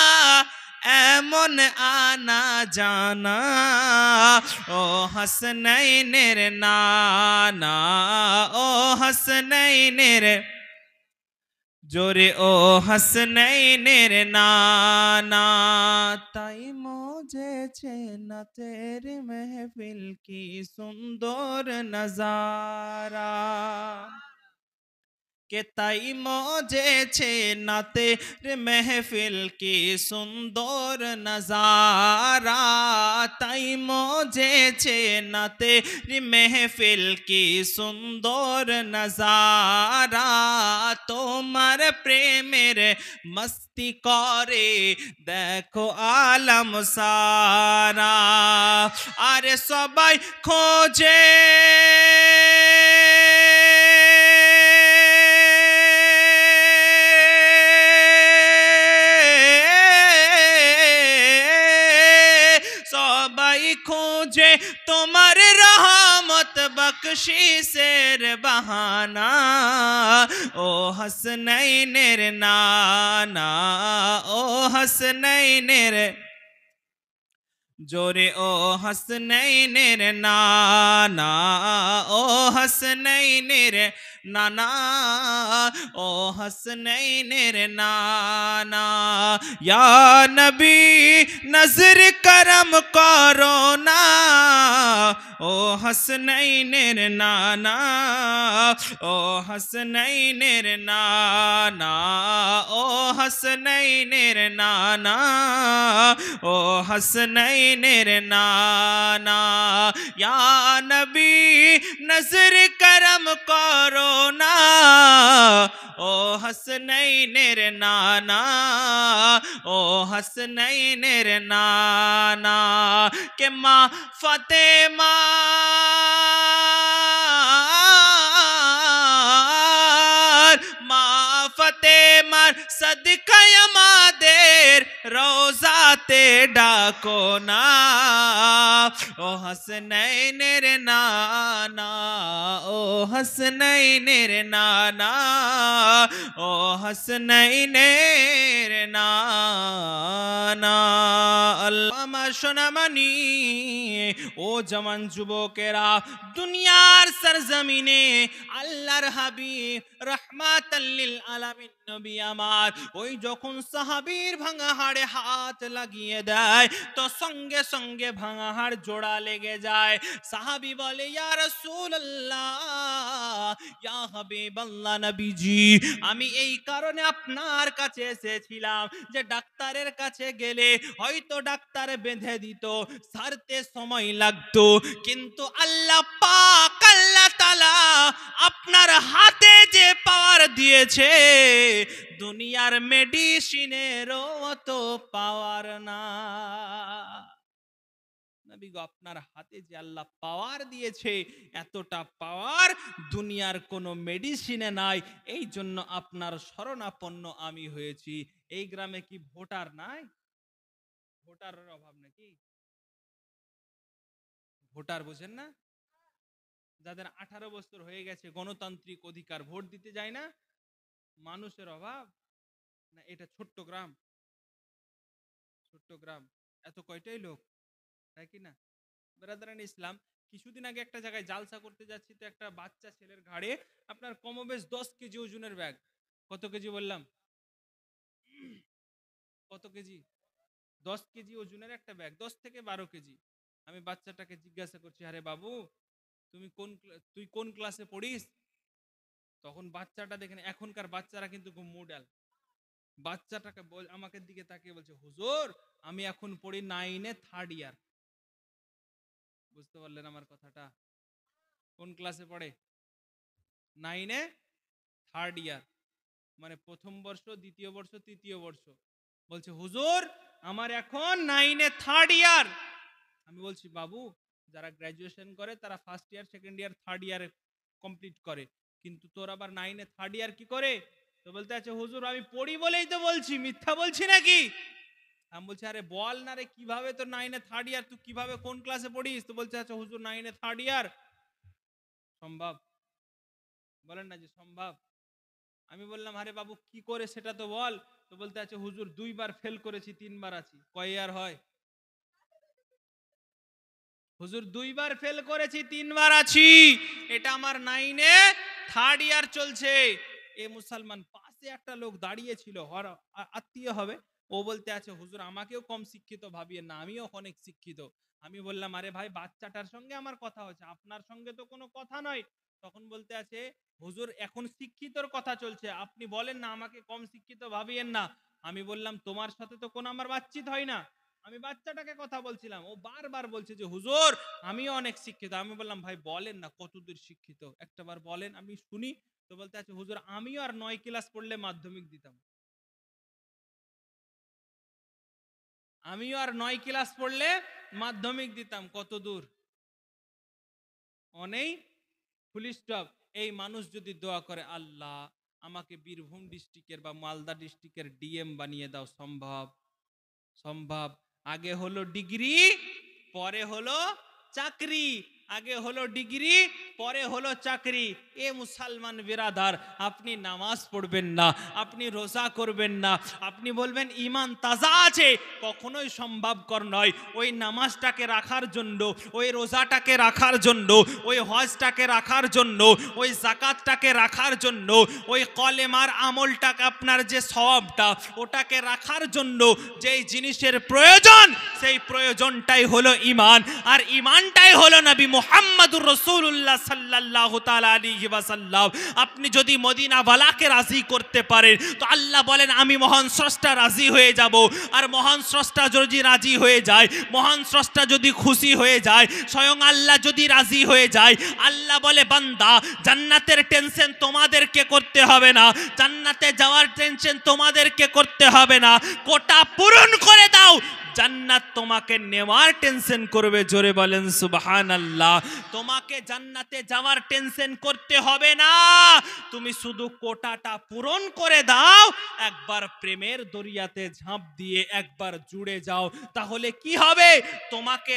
এমন আনা জানা, ও হাসনাইনের নানা, ও হাসনাইনের জোরে, ও হাসনাইনের নানা। তাই মজেছে না তেরি মেহফিল কি সুন্দর নজারা, के ताई मौजेছে না तेरे महफिल की सुंदर नजारा, ताई मौजेছে না तेरी महफिल की सुंदर नजारा, তোমার প্রেমের মস্তি করে দেখো আলম সারা, আরে সবাই খোঁজে खोजे তোমার रहमत बख्शिशेर बहाना, ओ हसनैनेर नाना, ओ हसनैनेर जोरे, ओ हसनैनेर नाना, ओ हसनैनेर नाना, ओ हसनैनेर नाना। या नबी नजर करम करो ना, ओ हसनैनेर नाना, ओ हसनैनेर नाना, ओ हसनैनेर नाना, ओ हसनैनेर नाना। या नबी नजर करम करो ना, ओ हसनैनेर नाना, ओ हसनैनेर नाना। के माँ फातेमा माँ फातेमार सदका আমাদের রওজাতে ডাকো না, ও হাসনাইনের নানা, ও হাসনাইনের নানা, ও হাসনাইনের নানা। আল্লাহ আমার সোনামণি, ও জওয়ান যুবকেরা, দুনিয়ার সরজমিনে আল্লাহর হাবিব রাহমাতাল লিল আলামিন নবী আমার ওই যখন সাহাবীর ভাঙা হাড়ে হাত লাগিয়ে দেয়, তো সঙ্গে সঙ্গে ভাঙা হাড় জোড়া লেগে যায়। সাহাবী বলে, ইয়া রাসূলুল্লাহ, ইয়া হাবিবাল্লাহ, নবীজি, আমি এই কারণে আপনার কাছে এসেছিলাম যে ডাক্তারের কাছে গেলে হয়তো ডাক্তার বেঁধে দিত, সারতে সময় লাগতো, কিন্তু আল্লাহ পাক, আল্লাহ তাআলা আপনার হাতে যে পাওয়ার দিয়েছে, দুনিয়ার মেডিসিনেরও অত পাওয়ার না। নবী গো, আপনার হাতে যে আল্লাহ পাওয়ার দিয়েছে, এতটা পাওয়ার দুনিয়ার কোনো মেডিসিনে নাই, এই জন্য আপনার শরণাপন্ন আমি হয়েছি। এই গ্রামে কি ভোটার নাই? ভোটারের অভাব নাকি? ভোটার বুঝেন না? যাদের 18 বছর হয়ে গেছে, গণতান্ত্রিক অধিকার, ভোট দিতে যায় না, মানুষের অভাব না? এটা ছোট্ট গ্রাম, ছোট্ট গ্রাম, এত কয়টাই লোক, তাই কি না? ব্রাদারান ইসলাম, কিছুদিন আগে একটা জায়গায় জালসা করতে যাচ্ছি, তো একটা বাচ্চা ছেলের ঘাড়ে আপনার কমবেশ 10 কেজি ওজনের ব্যাগ। কত কেজি বললাম? কত কেজি? 10 কেজি ওজনের একটা ব্যাগ, 10 থেকে 12 কেজি। আমি বাচ্চাটাকে জিজ্ঞাসা করছি, আরে বাবু তুই কোন ক্লাসে পড়িস? তখন বাচ্চাটা দেখেন, এখনকার বাচ্চারা কিন্তু খুব মডেল। বাচ্চাটাকে আমাকে দিকে তাকিয়ে বলছে, হুজুর আমি এখন পড়ি 9-এ 3rd ইয়ার। বুঝতে পারলেন আমার কথাটা? কোন ক্লাসে পড়ে? 9-এ 3rd ইয়ার, মানে প্রথম বর্ষ, দ্বিতীয় বর্ষ, তৃতীয় বর্ষ। বলছে হুজুর আমার এখন 9-এ 3rd ইয়ার। আমি বলছি বাবু, যারা গ্র্যাজুয়েশন করে তারা 1st ইয়ার, 2nd ইয়ার, 3rd ইয়ার কমপ্লিট করে, কিন্তু তোর আবার 9-এ 3rd ইয়ার কি করে? তো বলতে আছে, হুজুর আমি পড়ি বলেই তো বলছি, মিথ্যা বলছি নাকি? আমি বলছি আরে বল না রে, কিভাবে তোর 9-এ 3rd ইয়ার, তুই কিভাবে কোন ক্লাসে পড়িস? তো বলছে আচ্ছা হুজুর 9-এ 3rd ইয়ার। সম্ভব? বলেন না যে সম্ভব। আমি বললাম আরে বাবু কি করে সেটা তো বল। তো বলতে আছে হুজুর 2বার ফেল করেছি, 3বার আছি। কয় ইয়ার হয়? হুজুর 2বার ফেল করেছি, 3বার আছি, এটা আমার 9-এ 3rd ইয়ার চলছে। এ মুসলমান, পাশে একটা লোক দাঁড়িয়ে ছিল, আত্মীয় হবে। ও বলতে আছে হুজুর আমাকেও কম শিক্ষিত ভাবিয়ে না, আমিও অনেক শিক্ষিত। আমি বললাম আরে ভাই বাচ্চাটার সঙ্গে আমার কথা হচ্ছে, আপনার সঙ্গে তো কোনো কথা নয়। তখন বলতে আছে হুজুর এখন শিক্ষিতর কথা চলছে, আপনি বলেন না আমাকে কম শিক্ষিত ভাবিয়েন না। আমি বললাম তোমার সাথে তো কোনো আমার বাতচিত হয় না, আমি বাচ্চাটাকে কথা বলছিলাম। ও বারবার বলছে যে হুজুর আমিও অনেক শিক্ষিত। আমি বললাম ভাই বলেন না কতদূর শিক্ষিত, একটাবার বলেন আমি শুনি। তো বলতে আছে হুজুর আমিও আর 9 ক্লাস পড়লে মাধ্যমিক দিতাম, আমিও আর 9 ক্লাস পড়লে মাধ্যমিক দিতাম। কত দূর? অনেক। Full stop. এই মানুষ যদি দোয়া করে আল্লাহ আমাকে বীরভূম ডিস্ট্রিক্টের বা মালদা ডিস্ট্রিক্টের ডিএম বানিয়ে দাও, সম্ভব? সম্ভব। আগে হলো ডিগ্রি, পরে হলো চাকরি। আগে হলো ডিগ্রি, পরে হলো চাকরি। এ মুসলমান বিরাদার, আপনি নামাজ পড়বেন না, আপনি রোজা করবেন না, আপনি বলবেন ঈমান তাজা আছে, কখনোই সম্ভবকর নয়। ওই নামাজটাকে রাখার জন্য, ওই রোজাটাকে রাখার জন্য, ওই হজটাকে রাখার জন্য, ওই যাকাতটাকে রাখার জন্য, ওই কলেমার আমলটাকে আপনার যে সওয়াবটা ওটাকে রাখার জন্য যেই জিনিসের প্রয়োজন, সেই প্রয়োজনটাই হলো ঈমান। আর ঈমানটাই হলো নবী মুহাম্মদুর রাসূলুল্লাহ সাল্লাল্লাহু তাআলা আলাইহি ওয়াসাল্লাম। আপনি যদি মদিনাওয়ালাকে রাজি করতে পারেন তো আল্লাহ বলেন আমি মহান স্রষ্টা রাজি হয়ে যাব। আর মহান স্রষ্টা যদি রাজি হয়ে যায়, মহান স্রষ্টা যদি খুশি হয়ে যায়, স্বয়ং আল্লাহ যদি রাজি হয়ে যায়, আল্লাহ বলে বান্দা জান্নাতের টেনশন তোমাদেরকে করতে হবে না, জান্নাতে যাওয়ার টেনশন তোমাদেরকে করতে হবে না, কোটা পূরণ করে দাও, জান্নাত তোমাকে নেওয়ার টেনশন করবে। জোরে বলেন সুবহানাল্লাহ। তোমাকে জান্নাতে যাওয়ার টেনশন করতে হবে না, তুমি শুধু কোটাটা পূরণ করে দাও, একবার প্রেমের দরিয়াতে ঝাঁপ দিয়ে একবার জুড়ে যাও, তাহলে কি হবে? তোমাকে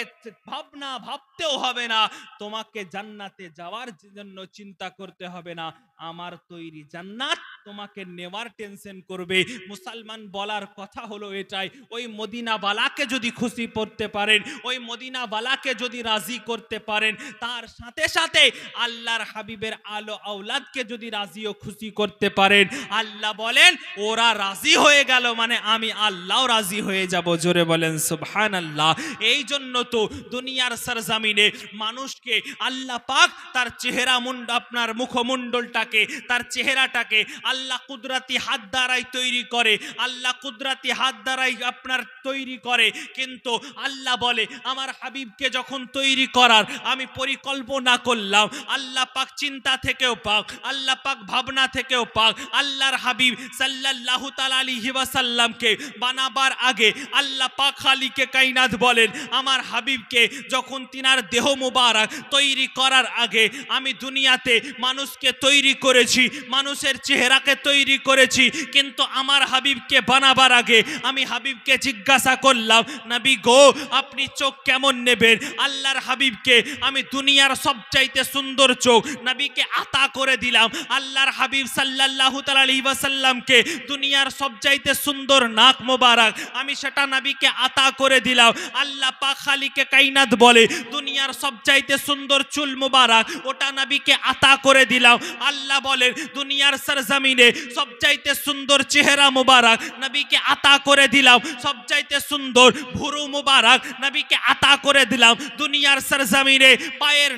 ভাবতেও হবে না, তোমাকে জান্নাতে যাওয়ার জন্য চিন্তা করতে হবে না, আমার তৈরি জান্নাত তোমাকে নেওয়ার টেনশন করবে। মুসলমান বলার কথা হলো এটাই, ওই মদিনাওয়ালাকে যদি খুশি করতে পারেন, ওই মদিনাওয়ালাকে যদি রাজি করতে পারেন, তার সাথে সাথে আল্লাহর হাবিবের আলো আওলাদকে যদি রাজি ও খুশি করতে পারেন, আল্লাহ বলেন ওরা রাজি হয়ে গেল মানে আমি আল্লাহও রাজি হয়ে যাব। জোরে বলেন সুবহানাল্লাহ। এই জন্য তো দুনিয়ার সরজমিনে মানুষকে আল্লাহ পাক তার চেহারা আপনার মুখমণ্ডলটাকে, তার চেহারাটাকে আল্লাহ কুদরতি হাত দ্বারাই তৈরি করে, আল্লাহ কুদরতি হাত দ্বারাই আপনার তৈরি করে। কিন্তু আল্লাহ বলে আমার হাবিবকে যখন তৈরি করার আমি পরিকল্পনা করলাম, আল্লাহ পাক চিন্তা থেকেও পাক, আল্লাহ পাক ভাবনা থেকেও পাক, আল্লাহর হাবিব সাল্লাল্লাহু তাআলা আলাইহি ওয়াসাল্লামকে বানাবার আগে আল্লাহ পাক খালিকে কায়নাত বলেন আমার হাবিবকে যখন তিনার দেহ মুবারক তৈরি করার আগে আমি দুনিয়াতে মানুষকে তৈরি করেছি, মানুষের চেহারা এটাকে তৈরি করেছি, কিন্তু আমার হাবিবকে বানাবার আগে আমি হাবিবকে জিজ্ঞাসা করলাম, নবী গো আপনি চোখ কেমন নেবেন? আল্লাহর হাবিবকে আমি দুনিয়ার সবচাইতে সুন্দর চোখ নবীকে আতা করে দিলাম। আল্লাহর হাবিব সাল্লাল্লাহু তাআলা আলাইহি ওয়াসাল্লামকে দুনিয়ার সবচাইতে সুন্দর নাক মোবারক আমি সেটা নবীকে আতা করে দিলাম। আল্লাহ পাক খালিকে কায়নাত বলে দুনিয়ার সবচাইতে সুন্দর চুল মোবারক ওটা নবীকে আতা করে দিলাম। আল্লাহ বলেন দুনিয়ার সরজমিনে সবচাইতে সুন্দর চেহারা মোবারক নবীকে আতা করে দিলাম, সবচাইতে সুন্দর ভুরু মোবারক নবীকে আতা করে দিলাম। দুনিয়ার সরজমিনে পায়ের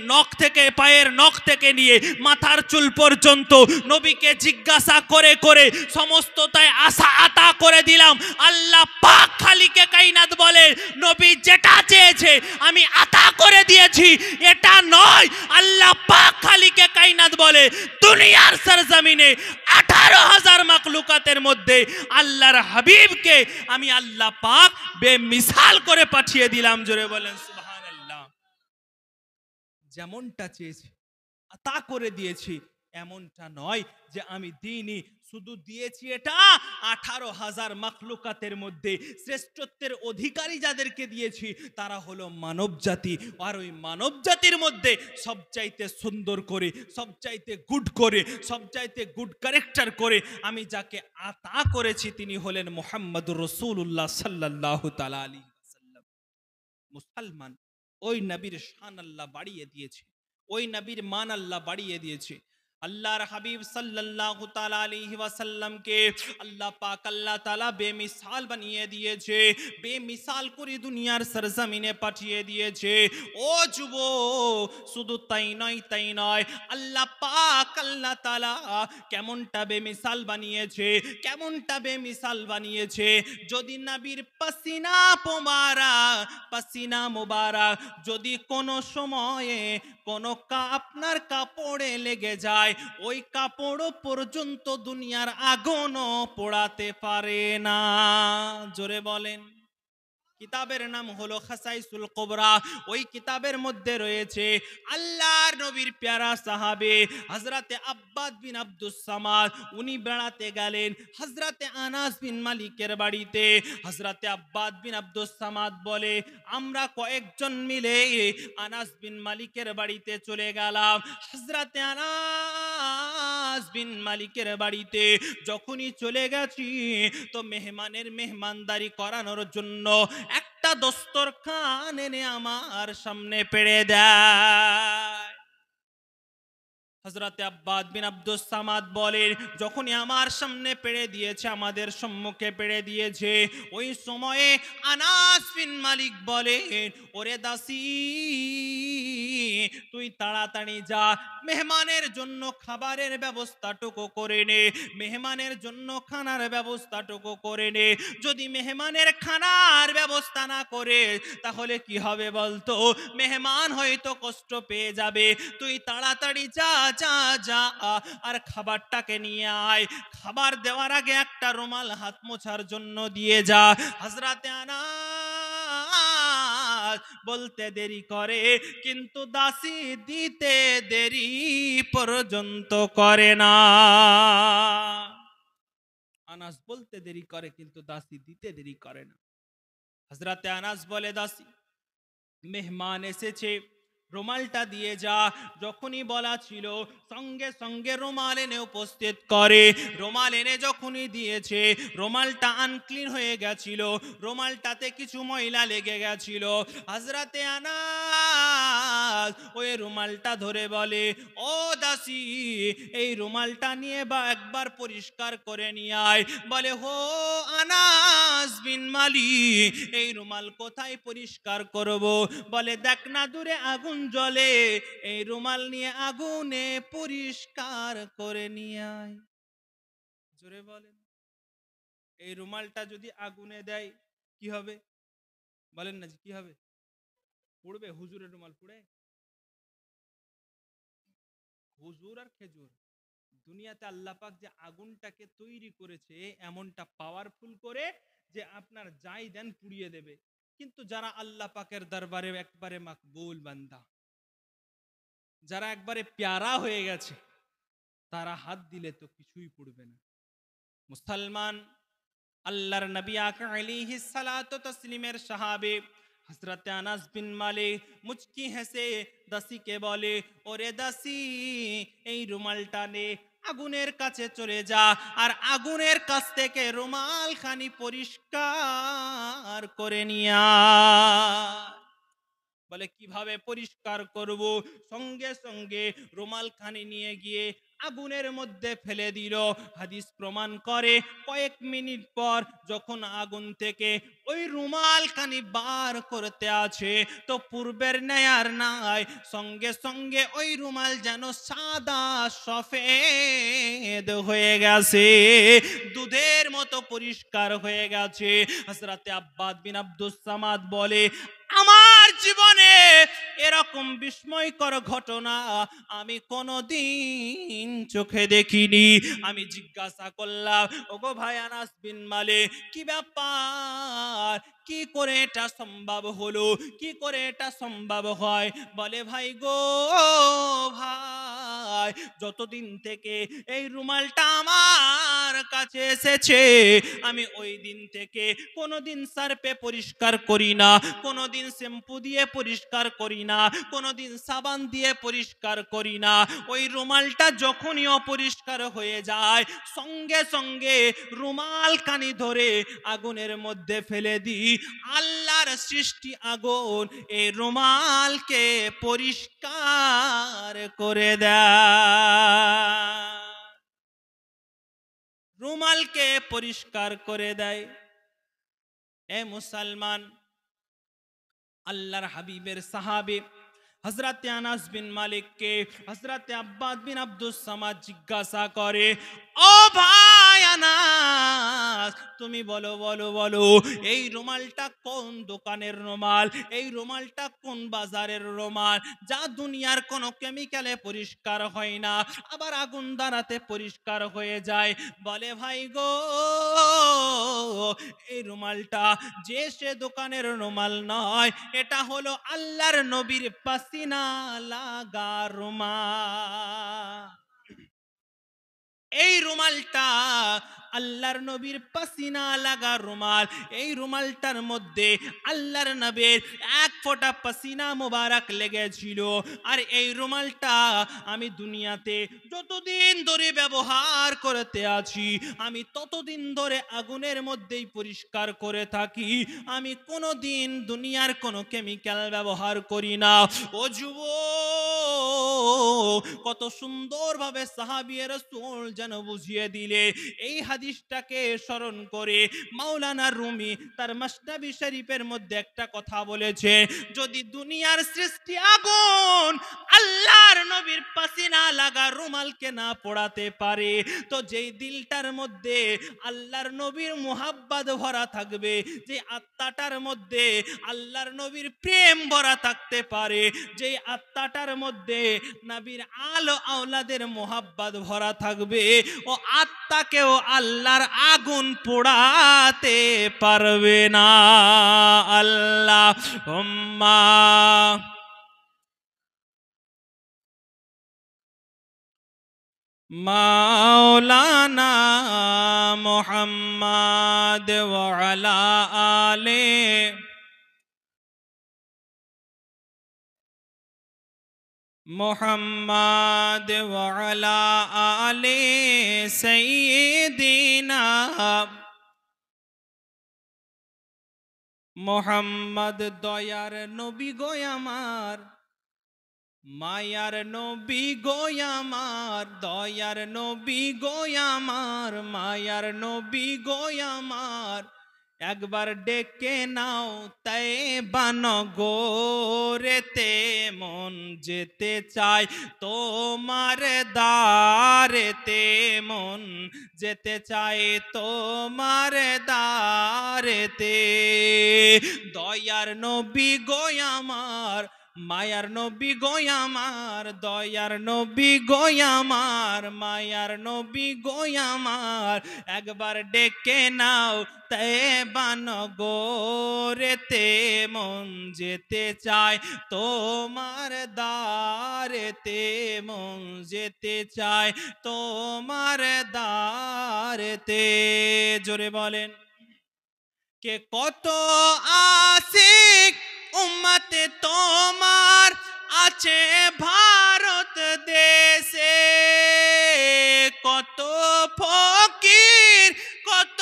নখ থেকে নিয়ে মাথার চুল পর্যন্ত নবীকে জিজ্ঞাসা করে করে সমস্ত তাই আশা আতা করে দিলাম। আল্লাহ পাক খালিকে কায়নাত বলে নবী যেটা চেয়েছে আমি আতা করে দিয়েছি, এটা নয়। আল্লাহ পাক খালিকে কায়নাত বলে দুনিয়ার সরজমিনে 18,000 মাখলুকাতের মধ্যে আল্লাহর হাবিবকে আমি আল্লাহ পাক বেমিসাল করে পাঠিয়ে দিলাম। জোরে বলেন সুবহানাল্লাহ। যেমনটা চেয়েছি আতা করে দিয়েছি, এমনটা নয় যে আমি দিইনি, শুধু দিয়েছি এটা 18,000 মাখলুকাতের মধ্যে শ্রেষ্ঠত্বের অধিকারী যাদেরকে দিয়েছি তারা হলো মানব জাতি। আর ওই মানব জাতির মধ্যে সবচাইতে সুন্দর করে, সবচাইতে গুড ক্যারেক্টার করে আমি যাকে আতা করেছি তিনি হলেন মুহাম্মদুর রাসূলুল্লাহ সাল্লাল্লাহু তাআলা আলাইহি ওয়াসাল্লাম। মুসলমান ওই নবীর শান আল্লাহ বাড়িয়ে দিয়েছে, ওই নবীর মান আল্লাহ বাড়িয়ে দিয়েছে। আল্লাহর হাবিব সাল্লাল্লাহু তাআলা আলাইহি ওয়াসাল্লামকে আল্লাহ পাক আল্লাহ তাআলা বেমিসাল বানিয়ে দিয়েছে, বেমিসাল করে দুনিয়ার সরজমিনে পাঠিয়ে দিয়েছে। ও যুবক শুধু তাই নয় আল্লাহ পাক আল্লাহ তাআলা কেমনটা বেমিসাল বানিয়েছে। যদি নবীর পাসিনা মোবারক যদি কোনো সময়ে কোনো আপনার কাপড়ে লেগে যায়, ওই কাপড় পর্যন্ত দুনিয়ার আগুনও পোড়াতে পারে না। জোরে বলেন। কিতাবের নাম হলো খাসাইসুল কুবরা। ওই কিতাবের মধ্যে রয়েছে আল্লাহর নবীর প্যারা সাহাবে হযরতে আব্বাদ বিন আব্দুস সামাদ, উনি বেড়াতে গেলেন হযরতে আনাস বিন মালিকের বাড়িতে। হযরতে আব্বাদ বিন আব্দুস সামাদ বলে আমরা কয়েকজন মিলে আনাস বিন মালিকের বাড়িতে চলে গেলাম। হযরতে আনাস বিন মালিকের বাড়িতে যখনই চলে গেছি তো মেহমানের মেহমানদারি করানোর জন্য একটা দস্তরখান এনে আমার সামনে পেড়ে দেয়। হযরতে আব্বাদ বিন আব্দুস সামাদ বলেন যখনই আমার সামনে পেড়ে দিয়েছে, আমাদের সম্মুখে পেড়ে দিয়েছে, ওই সময়ে আনাস বিন মালিক বলেন ওরে দাসী তুই তাড়াতাড়ি যা, মেহমানের জন্য খাবারের ব্যবস্থাটুকু করে নে, মেহমানের জন্য খানার ব্যবস্থাটুকু করে নে। যদি মেহমানের খানার ব্যবস্থা না করে তাহলে কি হবে বলতো? মেহমান হয়তো কষ্ট পেয়ে যাবে। তুই তাড়াতাড়ি যা আর খাবারটাকে নিয়ে আয়। খাবার দেওয়ার আগে একটা রুমাল হাত মোছার জন্য দিয়ে যা। হযরতে আনাস বলতে দেরি করে কিন্তু দাসী দিতে দেরি পর্যন্ত করে না। আনাস বলতে দেরি করে কিন্তু দাসী দিতে দেরি করে না। হযরতে আনাস বলে দাসী মেহমান এসেছে, রুমালটা দিয়ে যা। যখনই বলা ছিল সঙ্গে সঙ্গে রুমাল এনে উপস্থিত করে। রুমাল এনে যখনই দিয়েছে রুমালটা আনক্লিন হয়ে গেছিল, রুমালটাতে কিছু ময়লা লেগে গেছিল। হযরতে আনাস ওই রুমালটা ধরে বলে ও দাসী এই রুমালটা নিয়ে বা একবার পরিষ্কার করে নিয়ে আয়। বলে হো আনাস বিন মালিক এই রুমাল কোথায় পরিষ্কার করব? বলে দেখ না দূরে আগুন জ্বলে, এই রুমাল নিয়ে আগুনে পরিষ্কার করে নিয়ে আয়। জোরে বলেন। এই রুমালটা যদি আগুনে দেয় কি হবে? বলেন না কি হবে? পুড়বে? হুজুরের রুমাল পুড়ে? হুজুর আর খেজুর, দুনিয়াতে আল্লাহ পাক যে আগুনটাকে তৈরি করেছে এমনটা পাওয়ারফুল করে যে আপনার যাই দেন পুড়িয়ে দেবে। কিন্তু যারা আল্লাহ পাকের দরবারে একবারে মাকবুল বান্দা, যারা একবারে প্যারা হয়ে গেছে, তারা হাত দিলে তো কিছুই পড়বে না। মুসলমান, আল্লাহর নবী আকরাম আলাইহিস সালাতু তাসলিমের সাহাবী হযরত আনাস বিন মালিক মুচকি হেসে দাসীকে বলে, ওরে দাসী, এই রুমালটা নে, আগুনের কাছে চলে যা আর আগুনের কাছ থেকে রুমালখানি পরিষ্কার করে নিয়ে আয়। বলে কিভাবে পরিষ্কার করব? সঙ্গে সঙ্গে রুমালখানি নিয়ে গিয়ে আগুনের মধ্যে ফেলে দিল। হাদিস প্রমাণ করে কয়েক মিনিট পর যখন আগুন থেকে ওই রুমালখানি বার করতে আছে, তো পূর্বের ন্যায় আর নাই, সঙ্গে সঙ্গে ওই রুমাল যেন সাদা সফেদ হয়ে গেছে, দুধের মতো পরিষ্কার হয়ে গেছে। হযরতে আব্বাদ বিন আব্দুস সামাদ বলে, আমার জীবনে এরকম বিস্ময়কর ঘটনা আমি কোনোদিন চোখে দেখিনি। আমি জিজ্ঞাসা করলাম, ওগো ভাই আনাস বিন মালিক, কি ব্যাপার, কি করে এটা সম্ভব হলো, কি করে এটা সম্ভব হয়? বলে, ভাই গো ভাই, যতদিন থেকে এই রুমালটা আমার কাছে এসেছে, আমি ওই দিন থেকে কোনোদিন সার্ফে পরিষ্কার করি না, কোনোদিন শ্যাম্পু দিয়ে পরিষ্কার করি না, কোনোদিন সাবান দিয়ে পরিষ্কার করি না। ওই রুমালটা যখনই অপরিষ্কার হয়ে যায়, সঙ্গে সঙ্গে রুমালখানি ধরে আগুনের মধ্যে ফেলে দিই। আল্লাহর সৃষ্টি আগুন এই রুমালকে পরিষ্কার করে দেয়, রুমালকে পরিষ্কার করে দেয়। এ মুসলমান, আল্লাহর হাবিবের সাহাবী হযরতে আনাস বিন মালিককে হযরতে আব্বাদ বিন আব্দুস সামাদ জিজ্ঞাসা করে, ও ভাই আনাস, তুমি বলো বলো বলো, এই রুমালটা কোন দোকানের রুমাল, এই রুমালটা কোন বাজারের রুমাল, যা দুনিয়ার কোনো কেমিক্যালে পরিষ্কার হয় না, আবার আগুন দ্বারাতে পরিষ্কার হয়ে যায়? বলে, ভাই গো, এই রুমালটা যে সে দোকানের রুমাল নয়, এটা হলো আল্লাহর নবীর পাসিনা লাগা রুমাল। এই রুমালটা আল্লাহর নবীর পাসিনা লাগা রুমাল। এই রুমালটার মধ্যে আল্লাহর নবীর এক ফোঁটা পাসিনা মোবারক লেগেছিল। আর এই রুমালটা আমি দুনিয়াতে যতদিন ধরে ব্যবহার করতে আছি, আমি ততদিন ধরে আগুনের মধ্যেই পরিষ্কার করে থাকি। আমি কোনোদিন দুনিয়ার কোনো কেমিক্যাল ব্যবহার করি না। ও যুবক, কত সুন্দরভাবে সাহাবী রাসূল যেন বুঝিয়ে দিলে। এই হাদিসটাকে স্মরণ করে মাওলানা রুমি তার মাসনাবি শরীফের মধ্যে একটা কথা বলেছে, যদি দুনিয়ার সৃষ্টি আগুন আল্লাহর নবীর পাসিনা লাগা রুমালকে না পোড়াতে পারে, তো যেই দিলটার মধ্যে আল্লাহর নবীর মুহাব্বত ভরা থাকবে, যে আত্মাটার মধ্যে আল্লাহর নবীর প্রেম ভরা থাকতে পারে, যে আত্মাটার মধ্যে নবীর আলো আওলাদের মুহাব্বত ভরা থাকবে, ও আত্মাকেও আল্লাহর আগুন পোড়াতে পারবে না। আল্লাহুম্মা মাওলানা মুহাম্মদ ওয়া আলা আলে মুহাম্মদ ওয়া আলা আলে সাইয়্যিদিনা মুহাম্মদ। দয়ার নবী গো আমার, মায়ার নবী গো আমার, দয়ার নবী গো আমার, মায়ার নবী গো আমার, একবার ডেকে নাও তায়েবা নগরেতে, মন যেতে চায় তোমার দারেতে, মন যেতে চায় তোমার দারেতে। দয়ার নবী গো আমার, মায়ার নবী গো আমার, দয়ার নবী গো আমার, মায়ার নবী গো আমার, একবার ডেকে নাও তয়বা নগরেতে, মন যেতে চায় তোমার দ্বারেতে, মন যেতে চায় তোমার দ্বারেতে। জোরে বলেন। কে কত আশিক উম্মতে তোমার আছে ভারত দেশে, কত ফকির কত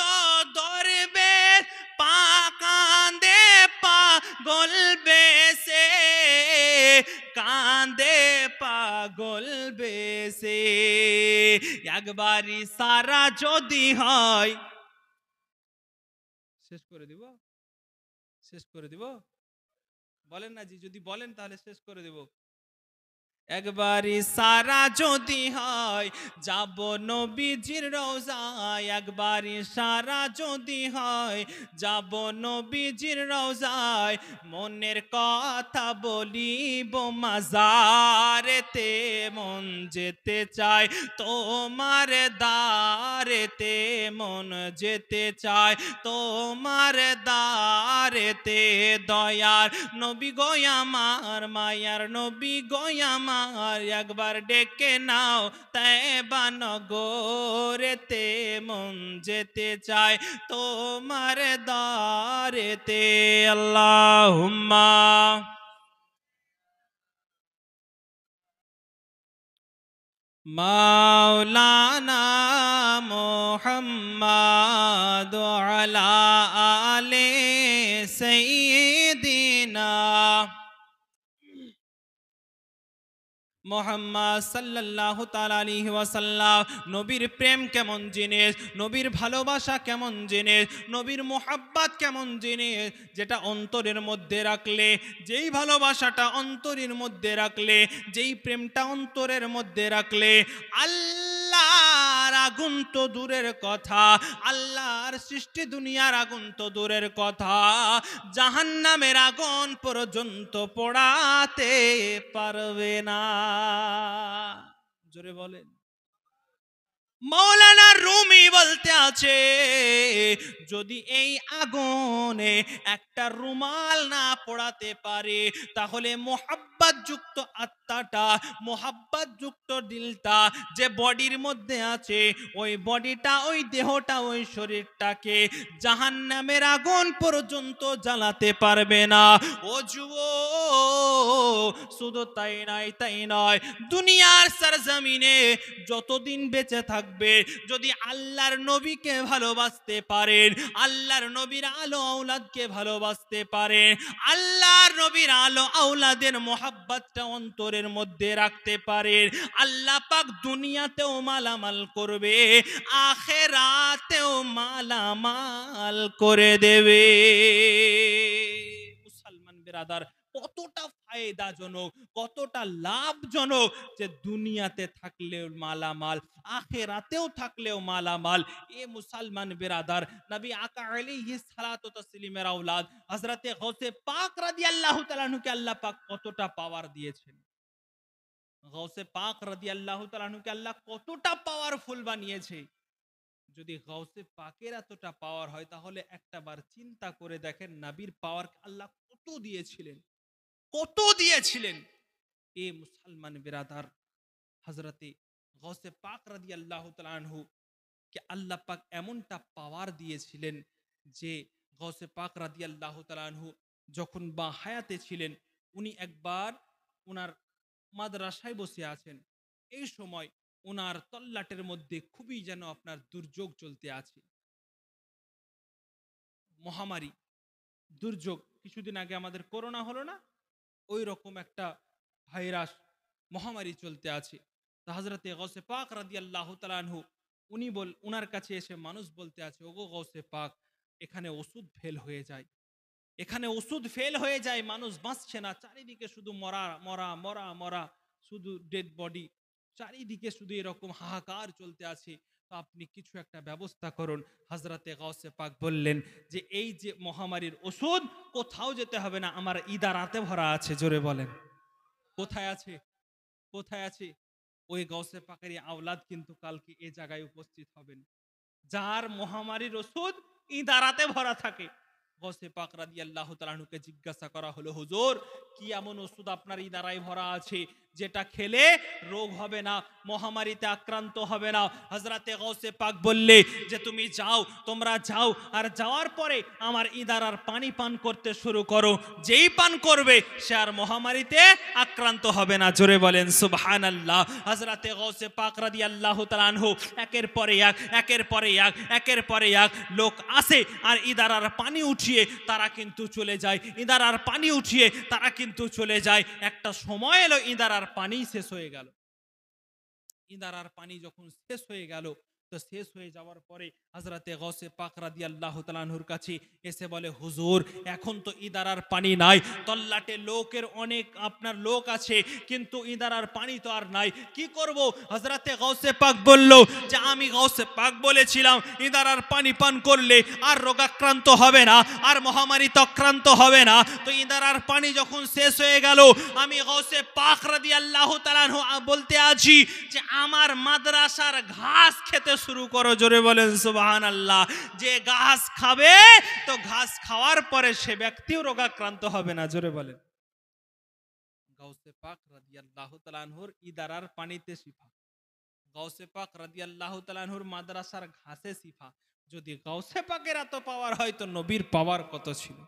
দরবেশ পা কাঁদে পাগল বেশে, কাঁদে পাগল বেশে। একবারই সারা যদি হয়, শেষ করে দিব, শেষ করে দিব, বলেন না জি, যদি বলেন তাহলে শেষ করে দেব। একবারই সারা যদি হয় যাব নবীজির রওজায়, একবারই সারা যদি হয় যাব নবীজির রওজায়, মনের কথা বলিব মাজারেতে, মন যেতে চায় তোমার দ্বারেতে, মন যেতে চায় তোমার দ্বারেতে। দয়ার নবী গো আমার, মায়ার নবী গো আমার, একবার ডেকে নাও তয়বা নগরেতে, মন যেতে চায় তোমার দ্বারেতে। আল্লাহুম্মা মাওলানা মুহাম্মাদ আলা আলে সাইয়্যিদিনা মুহাম্মদ সাল্লাল্লাহু তাআলা আলাইহি ওয়াসাল্লাম। নবীর প্রেম কেমন জিনিস, নবীর ভালোবাসা কেমন জিনিস, নবীর মোহাব্বত কেমন জিনিস, যেটা অন্তরের মধ্যে রাখলে, যেই ভালোবাসাটা অন্তরের মধ্যে রাখলে, যেই প্রেমটা অন্তরের মধ্যে রাখলে, আল্লাহর আগুন তো দূরের কথা, আল্লাহর সৃষ্টি দুনিয়ার আগুন তো দূরের কথা, জাহান্নামের আগুন পর্যন্ত পোড়াতে পারবে না। জোরে বলেন। মৌলানা রুমি বলতে আছে, যদি এই আগুনে একটা রুমাল না পোড়াতে পারে, তাহলে মোহাব্বত যুক্ত আত্মাটা, মোহাব্বত যুক্ত দিলটা যে বডির মধ্যে আছে, ওই বডিটা, ওই দেহটা, ওই শরীরটাকে জাহান্নামের আগুন পর্যন্ত জ্বালাতে পারবে না। ও যুবক, শুধু তাই নয়, তাই নয়, দুনিয়ার সরজমিনে যতদিন বেঁচে থাকবে, যদি আল্লাহর নবীকে ভালোবাসতে পারেন, আল্লাহর নবীর আলো আওলাদকে ভালোবাসতে পারেন, আল্লাহর নবীর আলো আওলাদের মোহাব্বতটা অন্তরের মধ্যে রাখতে পারেন, আল্লাহ পাক দুনিয়াতেও মালামাল করবে, আখিরাতেও মালামাল করে দেবে। মুসলমান বিরাদার, কতটা ফায়দাজনক, কতটা লাভজনক যে দুনিয়াতে থাকলেও মালামাল, আখিরাতেও থাকলেও মালামাল। এ মুসলমান বিরাদার, নবী আকা আলাইহিস সালাতু তাসলিমের আওলাদ হযরতে গৌসে পাক রাদিয়াল্লাহু তাআলা আনহুকে আল্লাহ পাক কতটা পাওয়ার দিয়েছেন, গৌসে পাক রাদিয়াল্লাহু তাআলা আনহুকে আল্লাহ কতটা পাওয়ারফুল বানিয়েছে। যদি গৌসে পাকের এতটা পাওয়ার হয়, তাহলে একটা বার চিন্তা করে দেখেন নবীর পাওয়ার আল্লাহ কত দিয়েছিলেন, কত দিয়েছিলেন। এ মুসলমান বিরাদার, হযরতে গৌসে পাক রাদিয়াল্লাহু তাআলা আনহু কে আল্লাহ পাক এমনটা পাওয়ার দিয়েছিলেন যে গৌসে পাক রাদিয়াল্লাহু তাআলা আনহু যখন বা হায়াতে ছিলেন, উনি একবার উনার মাদ্রাসায় বসে আছেন, এই সময় উনার তল্লাটের মধ্যে খুবই যেন আপনার দুর্যোগ চলতে আছে, মহামারী, দুর্যোগ। কিছুদিন আগে আমাদের করোনা হলো না, ওই রকম একটা ভাইরাস মহামারী চলতে আছে। তো হযরতে গৌসে পাক রাদিয়াল্লাহু তাআলা আনহু উনার কাছে এসে মানুষ বলতে আছে, ওগো গৌসে পাক, এখানে ওষুধ ফেল হয়ে যায়, এখানে ওষুধ ফেল হয়ে যায়, মানুষ বাঁচছে না, চারিদিকে শুধু মরা মরা মরা মরা, শুধু ডেড বডি, চারিদিকে শুধু এরকম হাহাকার চলতে আছে, তো আপনি কিছু একটা ব্যবস্থা করুন। হযরতে গাউসে পাক বললেন যে এই যে মহামারীর ওষুধ কোথাও যেতে হবে না, আমার ইদারাতে ভরা আছে। জোরে বলেন কোথায় আছে? কোথায় আছে? ওই গাউসে পাকেরই আওলাদ কিন্তু কালকে এ জায়গায় উপস্থিত হবেন, যার মহামারীর ওষুধ ইদারাতে ভরা থাকে। গৌসে পাক রাদিয়াল্লাহু তাআলা আনহুকে জিজ্ঞাসা করা হলো, হুজুর কি এমন ওষুধ আপনার ইদারায় ভরা আছে যেটা খেলে রোগ হবে না, মহামারীতে আক্রান্ত হবে না? হযরতে গৌসে পাক বললে যে তুমি যাও, তোমরা যাও, আর যাওয়ার পরে আমার ইদারার পানি পান করতে শুরু করো, যেই পান করবে সে আর মহামারীতে আক্রান্ত হবে না। জোরে বলেন সুবহানাল্লাহ। হযরতে গৌসে পাক রাদিয়াল্লাহু তাআলা আনহু একের পরে এক, একের পরে এক, একের পরে এক লোক আসে আর ইদারার পানি উঠিয়ে তারা কিন্তু চলে যায়, ইদারার পানি উঠিয়ে তারা কিন্তু চলে যায়। একটা সময় এলো ইদারার পানি শেষ হয়ে গেল। ইদারার পানি যখন শেষ হয়ে গেল, তো শেষ হয়ে যাওয়ার পরে হযরতে গৌসে পাক রাদিয়াল্লাহু তাআলা আনহুর কাছে এসে বলে, হুজুর এখন তো ইদারার পানি নাই, তল্লাটে লোকের অনেক আপনার লোক আছে, কিন্তু ইদারার পানি তো আর নাই, কি করব? হযরতে গৌসে পাক বলল যে আমি গৌসে পাক বলেছিলাম ইদারার পানি পান করলে আর রোগাক্রান্ত হবে না, আর মহামারীতে আক্রান্ত হবে না। তো ইদারার পানি যখন শেষ হয়ে গেল, আমি গৌসে পাক রাদিয়াল্লাহু তাআলা আনহু বলতে আছি যে আমার মাদ্রাসার ঘাস খেতে শুরু করো। জোরে বলেন সুবহানাল্লাহ। যে ঘাস খাবে তো ঘাস খাওয়ার পরে সে ব্যক্তিও রোগাক্রান্ত হবে না। জোরে বলেন। গাউসে পাক রাদিয়াল্লাহু তাআলা আনহুর ইদারার পানিতে শিফা, গাউসে পাক রাদিয়াল্লাহু তাআলা আনহুর মাদ্রাসার ঘাসে শিফা। যদি গাউসে পাকের এত পাওয়ার হয় তো নবীর পাওয়ার কত ছিল?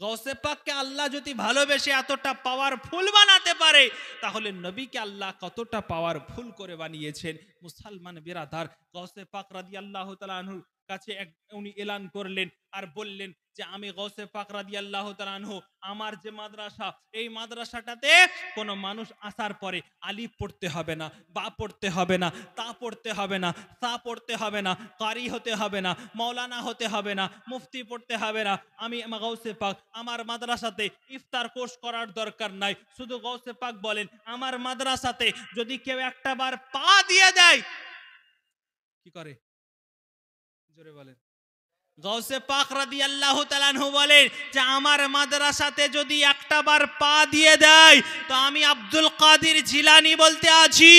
গাউসে পাককে আল্লাহ যদি ভালোবেসে এতটা পাওয়ারফুল বানাতে পারে, তাহলে নবীকে আল্লাহ কতটা পাওয়ারফুল করে বানিয়েছেন। মুসলমান বিরাদার, গাউসে পাক রাদিয়াল্লাহু তাআলা আনহুর কাছে উনি এলান করলেন আর বললেন যে আমি গাউসে পাক রাদিয়াল্লাহু তাআলা আনহু, আমার যে মাদ্রাসা, এই মাদ্রাসাটাতে কোনো মানুষ আসার পরে আলিফ পড়তে হবে না, বা পড়তে হবে না, তা পড়তে হবে না, সা পড়তে হবে না, কারি হতে হবে না, মাওলানা হতে হবে না, মুফতি পড়তে হবে না। আমি গাউসে পাক আমার মাদ্রাসাতে ইফতার কোর্স করার দরকার নাই। শুধু গাউসে পাক বলেন আমার মাদ্রাসাতে যদি কেউ একটা বার পা দিয়ে দেয়, কি করে? জোরে বলেন। গাউসে পাক রাদিয়াল্লাহু তাআলা আনহু বলেন যে আমার মাদ্রাসাতে যদি একটা বার পা দিয়ে দেয়, তো আমি আব্দুল কাদের জিলানী বলতে আছি,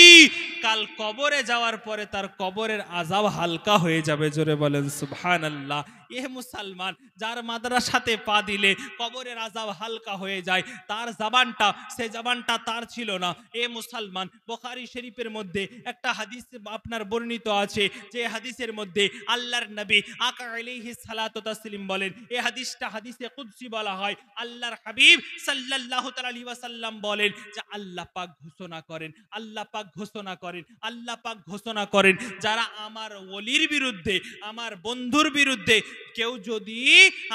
কাল কবরে যাওয়ার পরে তার কবরের আযাব হালকা হয়ে যাবে। জোরে বলেন সুবহানাল্লাহ। এ মুসলমান, যার মাদ্রাসাতে পা দিলে কবরের আযাব হালকা হয়ে যায়, তার জবানটা সে জবানটা তার ছিল না। এ মুসলমান, বুখারী শরীফের মধ্যে একটা হাদিস আপনার বর্ণিত আছে, যে হাদিসের মধ্যে আল্লাহর নবী আকা আলাইহিস সালাতু তাসলিম বলেন, এই হাদিসটা হাদিসে কুদসি বলা হয়। আল্লাহর হাবিব সাল্লাল্লাহু তাআলা আলাইহি ওয়াসাল্লাম বলেন যে আল্লাহ পাক ঘোষণা করেন, আল্লাহ পাক ঘোষণা করেন, আল্লাহ পাক ঘোষণা করেন, যারা আমার ওলির বিরুদ্ধে, আমার বন্ধুর বিরুদ্ধে কেউ যদি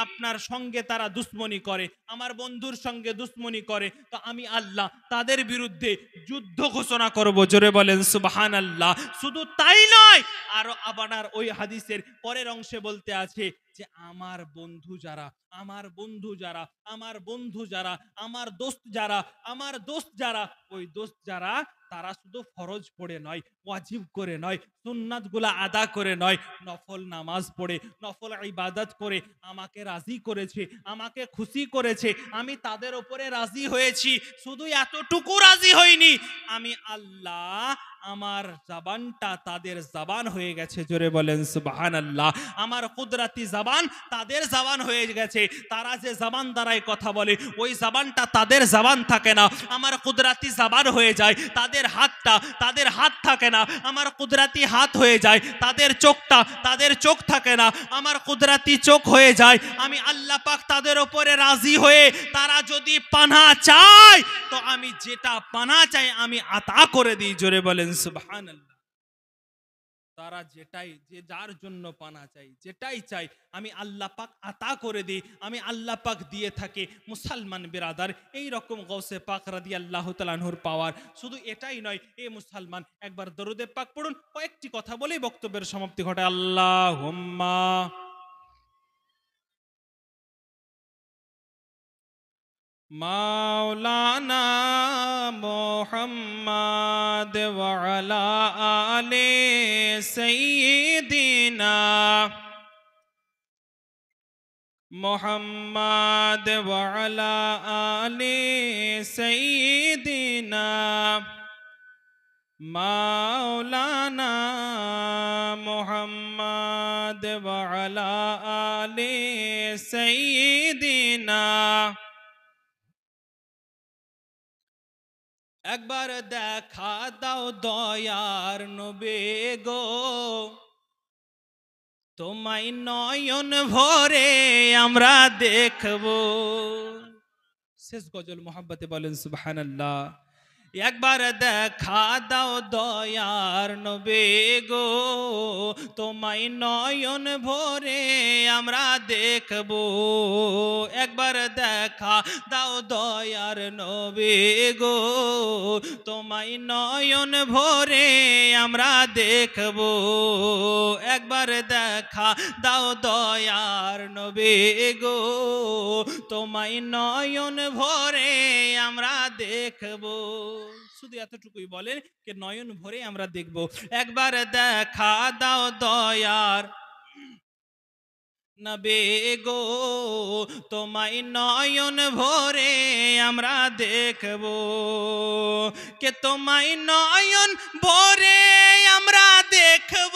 আপনার সঙ্গে তারা দুশ্মনী করে, আমার বন্ধুর সঙ্গে দুশ্মনী করে, তো আমি আল্লাহ তাদের বিরুদ্ধে যুদ্ধ ঘোষণা করব। জোরে বলেন সুবহানাল্লাহ। শুধু তাই নয়, আরো আপনার ওই হাদিসের পরের অংশে বলতে আছে যে আমার বন্ধু যারা, আমার বন্ধু যারা, আমার বন্ধু যারা, আমার দোস্ত যারা, আমার দোস্ত যারা, ওই দোস্ত যারা, তারা শুধু ফরজ পড়ে নয়, ওয়াজিব করে নয়, সুন্নাতগুলা আদা করে নয়, নফল নামাজ পড়ে, নফল ইবাদত করে আমাকে রাজি করেছে, আমাকে খুশি করেছে, আমি তাদের উপরে রাজি হয়েছি। শুধু এতটুকু রাজি হইনি, আমি আল্লাহ আমার জবানটা তাদের জবান হয়ে গেছে। জোরে বলেন সুবহানাল্লাহ। আমার কুদরতি জবান তাদের জবান হয়ে গেছে। তারা যে জবান দ্বারাই কথা বলে, ওই জবানটা তাদের জবান থাকে না, আমার কুদরতি জবান হয়ে যায়। তাদের হাতটা তাদের হাত থাকে না, আমার কুদরতি হাত হয়ে যায়। তাদের চোখটা তাদের চোখ থাকে না, আমার কুদরতি চোখ হয়ে যায়। আমি আল্লাহ পাক তাদের উপরে রাজি হয়ে, তারা যদি পানাহ চায় তো আমি যেটা পানাহ চাই আমি আতা করে দিই। জোরে বলেন সুবহানাল্লাহ। তারা যেটাই, যে যার জন্য পানা চাই, যেটাই চাই আমি আল্লাহ পাক আতা করে দিই, আমি আল্লাহ পাক দিয়ে থাকি। মুসলমান বিরাদার, এই রকম গাউসে পাক রাদিয়াল্লাহু তাআলা আনহুর পাওয়ার। শুধু এটাই নয়, এ মুসলমান একবার দরুদে পাক পড়ুন। কয়েকটি কথা বলেই বক্তব্যের সমাপ্তি ঘটে। আল্লাহুম্মা মাওলানা মুহাম্মদ ওয়া আলা আলি সাইয়্যিদিনা মুহাম্মদ ওয়া আলা আলি সাইয়্যিদিনা মাওলানা মুহাম্মদ ওয়া আলা আলি সাইয়্যিদিনা। একবার দেখা দাও দয়ার নবী গো, তোমায় নয়ন ভরে আমরা দেখব। শেষ গজল মোহাব্বতে বলেন সুবহানাল্লাহ। একবার দেখা দাও দয়ার নবী গো, তোমায় নয়ন ভরে আমরা দেখব। একবার দেখা দাও দয়ার নবী গো, তোমায় নয়ন ভরে আমরা দেখব। একবার দেখা দাও দয়ার নবী গো, তোমায় নয়ন ভরে আমরা দেখব। শুধু এতটুকুই বলেন যে নয়ন ভরে আমরা দেখব। একবার দেখা দাও দয়ার নবী গো, তোমায় নয়ন ভরে আমরা দেখব। কে তোমায় নয়ন ভরে আমরা দেখব,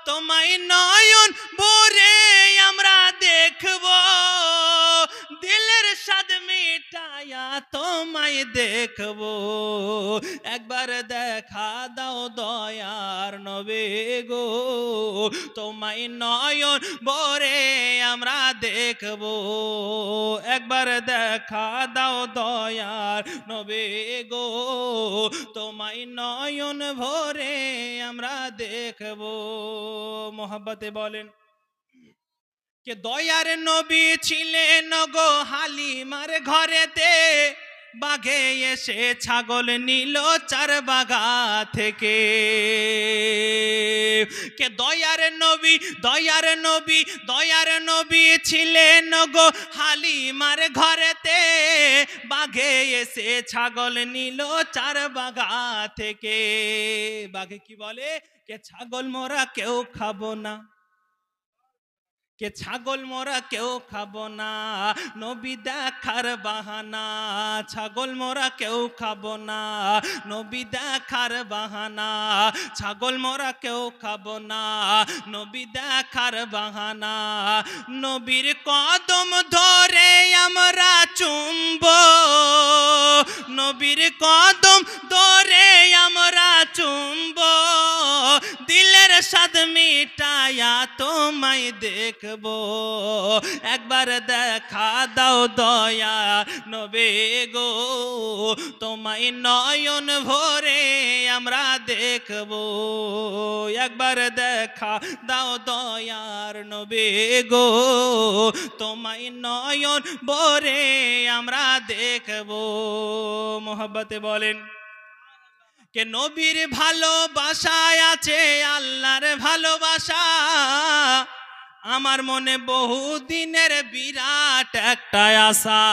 তোমায় নয়ন ভরে আমরা দেখব। দিলের স্বাদ মিটায়া তোমায় দেখব। একবার দেখা দাও দয়ার নবী গো, তোমায় নয়ন ভরে আমরা দেখব। একবার দেখা দাও দয়ার নবী গো, তোমায় নয়ন ভরে আমরা দেখব। মোহাব্বতে বলেন কে দয়ার নবী ছিলেন গো হালিমার ঘরেতে, বাঘে এসে ছাগল নিল চার বাগা থেকে। কে দয়ার নবী দয়ার নবী দয়ার নবী ছিলেন গো হালিমার ঘরেতে, বাঘে এসে ছাগল নিল চার বাগা থেকে। বাঘে কি বলে? কে ছাগল মোরা কেউ খাবো না, কে ছাগল মোরা কেউ খাবো না, নবী দেখার বাহানা। ছাগল মোরা কেউ খাবো না, নবী দেখার বাহানা। ছাগল মোরা কেউ খাবো না, নবী দেখার বাহানা। নবীর কদম ধরে আমরা চুমব, নবীর কদম ধরে আমরা চুমব। দিলের স্বাদ মিটায়া তোমায় দেখব। একবার দেখা দাও দয়া নবী গো, তোমায় নয়ন ভরে আমরা দেখব। একবার দেখা দাও দয়ার নবী গো, তোমায় নয়ন ভরে আমরা দেখব। মোহাব্বতে বলেন কে নবীর ভালোবাসায় আছে আল্লাহর ভালোবাসা। আমার মনে বহু দিনের বিরাট একটা আশা।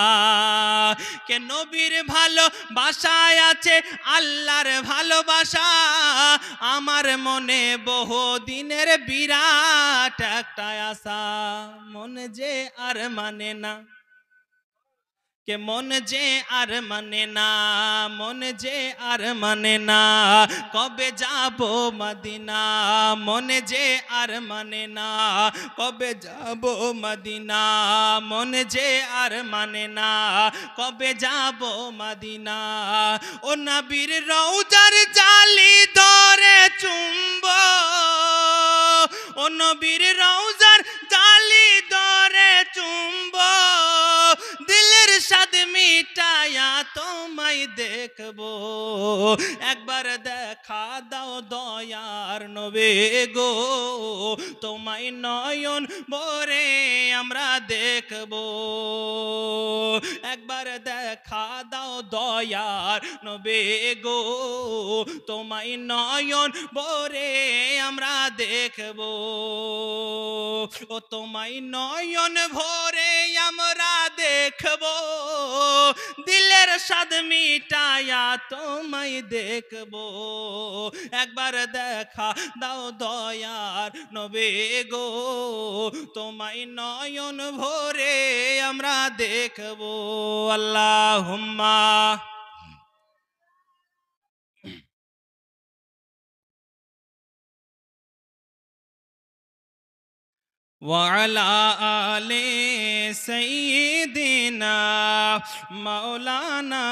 কে নবীর ভালোবাসায় আছে আল্লাহর ভালোবাসা। আমার মনে বহু দিনের বিরাট একটা আশা। মনে যে আর মানে না, কে মন যে আর মানে না, মন যে আর মানে না, কবে যাব মদিনা। মন যে আর মানে না, কবে যাব মদিনা। মন যে আর মানে না, কবে যাব মদিনা। ও নবীর রওজার জালি ধরে চুম্ব, ও নবীর রওজার জালি ধরে চুম্ব। দিলের স্বাদ মিটায়া তোমায় দেখব। একবার দেখা দাও দয়ার নবী গো, তোমায় নয়ন ভরে আমরা দেখব। একবার দেখা দাও দয়ার নবী গো, তোমায় নয়ন ভরে আমরা দেখব। ও তোমায় নয়ন ভরে আমরা দেখব। দেখবো, দিলের স্বাদ মিটায়া তোমায় দেখবো, একবার দেখা দাও দয়ার নবী গো, তোমায় নয়ন ভরে আমরা দেখবো। আল্লাহুম্মা وعلى آل سيدنا مولانا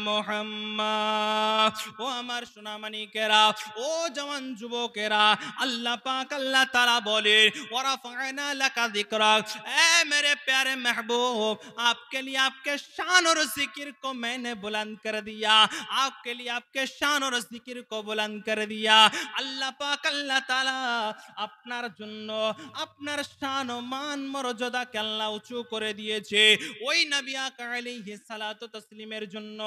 মুহাম্মদ। ও আমার সোনামণিকেরা, ও জওয়ান যুবকেরা, আল্লাহ পাক আল্লাহ তাআলা বলে ওয়ারাফা'না লাকা যিকরাক, এ मेरे प्यारे महबूब, आपके लिए आपके शान और जिक्र को मैंने बुलंद कर दिया, आपके लिए आपके शान और जिक्र को बुलंद कर दिया। আল্লাহ পাক আল্লাহ তাআলা আপনার জন্য আপনার শান ও মান মর্যাদাকে আল্লাহ উঁচু করে দিয়েছে। ওই নবী আকা আলাইহিস সালাতু তাসলিমের জন্য,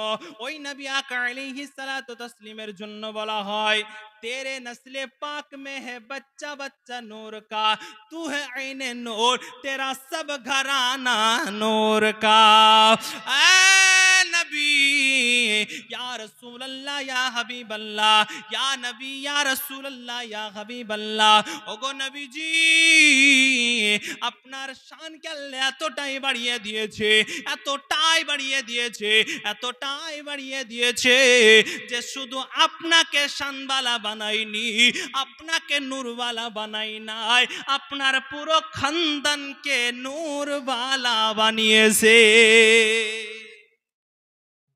ওই নবী আকা আলাইহিস সালাতু তাসলিমের জন্য বলা হয় तेरे नस्ले पाक में है बच्चा बच्चा नूर का, तू है आईने नूर, तेरा सब घराना नूर का। नबी या रसूल अल्लाह या हबीब अल्लाह, या नबी या रसूल अल्लाह या हबीब अल्लाह। ओगो नबी जी, আপনার শানকে আল্লাহ এতটাই বাড়িয়ে দিয়েছে, এতটাই বাড়িয়ে দিয়েছে, এতটাই বাড়িয়ে দিয়েছে যে শুধু আপনাকে শানওয়ালা বানাইনি, আপনাকে নূরওয়ালা বানাই নাই, আপনার পুরো খানদানকে নূরওয়ালা বানিয়েছে।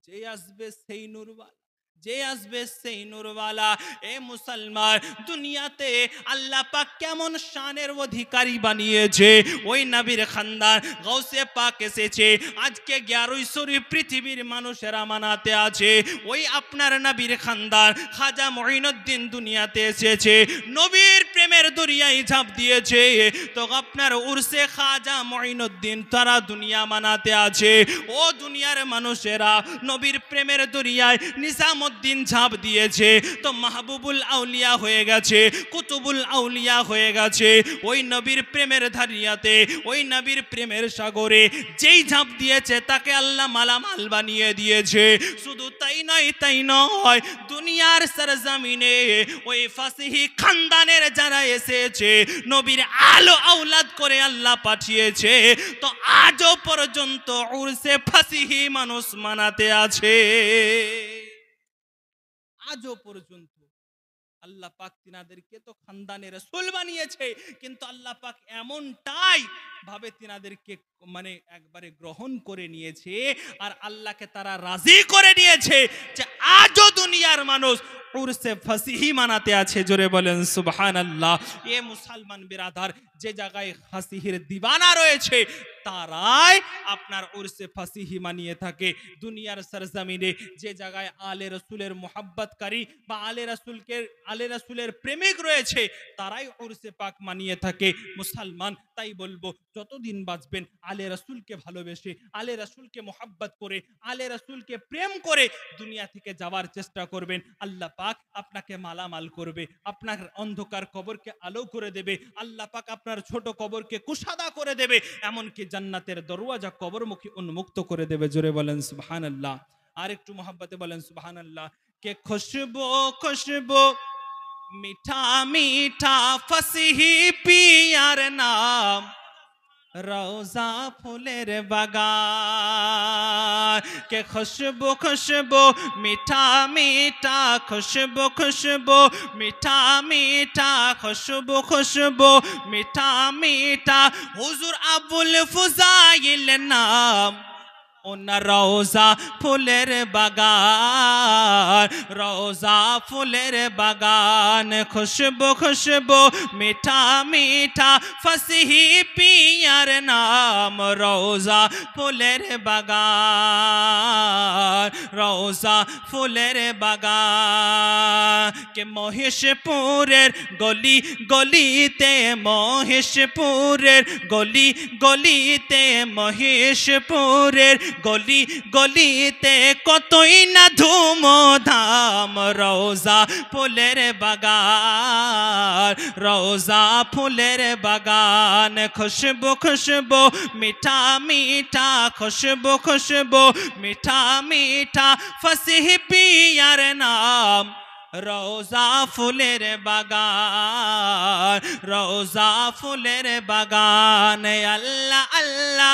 যে আসবে সেই নূরওয়ালা, যে আসবে সেই নূরওয়ালা। এ মুসলমান, দুনিয়াতে আল্লাহ পাক কেমন শানের অধিকারী বানিয়েছে। ওই নবীর খানদান গাউসে পাক এসেছে, আজকে 11 শরীফ পৃথিবীর মানুষেরা মানাতে আছে। ওই আপনার নবীর খানদান খাজা মুঈনুদ্দিন দুনিয়াতে এসেছে, নবীর প্রেমের দরিয়ায় ঝাঁপ দিয়েছে, তো আপনার উরসে খাজা মুঈনুদ্দিন তারা দুনিয়া মানাতে আছে। ও দুনিয়ার মানুষেরা, নবীর প্রেমের দরিয়ায় নিজাম দিন ঝাঁপ দিয়েছে, তো মাহবুবুল আউলিয়া হয়ে গেছে, কুতুবুল আউলিয়া হয়ে গেছে। ওই নবীর প্রেমের ধারিয়াতে, ওই নবীর প্রেমের সাগরে যেই ঝাঁপ দিয়েছে তাকে আল্লাহ মালামাল বানিয়ে দিয়েছে। শুধু তাই নয়, তাই নয়, দুনিয়ার সরজমিনে ওই ফাসিহি খানদানের যারা এসেছে, নবীর আলো আওলাদ করে আল্লাহ পাঠিয়েছে, তো আজও পর্যন্ত উরসে ফাসিহি মানুষ মানাতে আছে। আজও পর্যন্ত আল্লাহ পাক তিনাদেরকে তো খানদানে রাসূল বানিয়েছে, কিন্তু আল্লাহ পাক এমনটাই ভাবে তিনাদেরকে মানে একবারে গ্রহণ করে নিয়েছে, আর আল্লাহকে তারা রাজি করে নিয়েছে যে আজও দুনিয়ার মানুষ উরসে ফাসিহি মানাতে আছে। জোরে বলেন সুবহানাল্লাহ। এ মুসলমান বিরাদার, যে জায়গায় ফাসিহির দিওয়ানা রয়েছে তারাই আপনার উরসে ফাসিহি মানিয়ে থাকে। দুনিয়ার সরজমিনে যে জায়গায় আলে রাসূলের মুহাব্বতকারী বা আলে রাসূলের প্রেমিক রয়েছে তারাই উরসে পাক মানিয়ে থাকে। মুসলমান, তাই বলবো যতদিন বাঁচবেন আলে রাসূলকে ভালোবেসে, আলে রাসূলকে মুহাব্বত করে, আলে রাসূলকে প্রেম করে দুনিয়া থেকে যাওয়ার চেষ্টা করবেন। আল্লাহ পাক আপনাকে মালামাল করবে, আপনার অন্ধকার কবরকে আলো করে দেবে, আল্লাহ পাক আপনার ছোট কবরকে কুশাদা করে দেবে, এমনকি জান্নাতের দরওয়াজা কবরমুখী উন্মুক্ত করে দেবে। জোরে বলেন সুবহানাল্লাহ। আর একটু মোহাব্বতে বলেন সুবহানাল্লাহ। কে খুশবু খুশবু মিঠা মিঠা ফসিহি পিয়ার নাম, রওজা ফুলের বাগান। কে খুশবু খুশবু মিঠা মিঠা, খুশবু খুশবু মিঠা মিঠা, খুশবু খুশবু মিঠা মিঠা, হুজুর আবুল ফুজাইল নাম, ওনার রওজা ফুলের বাগান, রওজা ফুলের বাগান। খুশবু খুশবু মিঠা মিঠা ফসিহি পিয়ার নাম, রওজা ফুলের বাগান, রওজা ফুলের বাগান। কে মহেশপুরের গলি গলিতে, মহেশপুরের গলি গলিতে, মহেশপুরের গলি গলিতে কতই না ধুমধাম রওজা ফুলের বাগান রওজা ফুলের বাগান খুশবু খুশবু মিঠা মিঠা খুশবু খুশবু মিঠা মিঠা ফসিহ পিয়ার নাম রওজা ফুলের বাগান রওজা ফুলের বাগান আল্লাহ আল্লাহ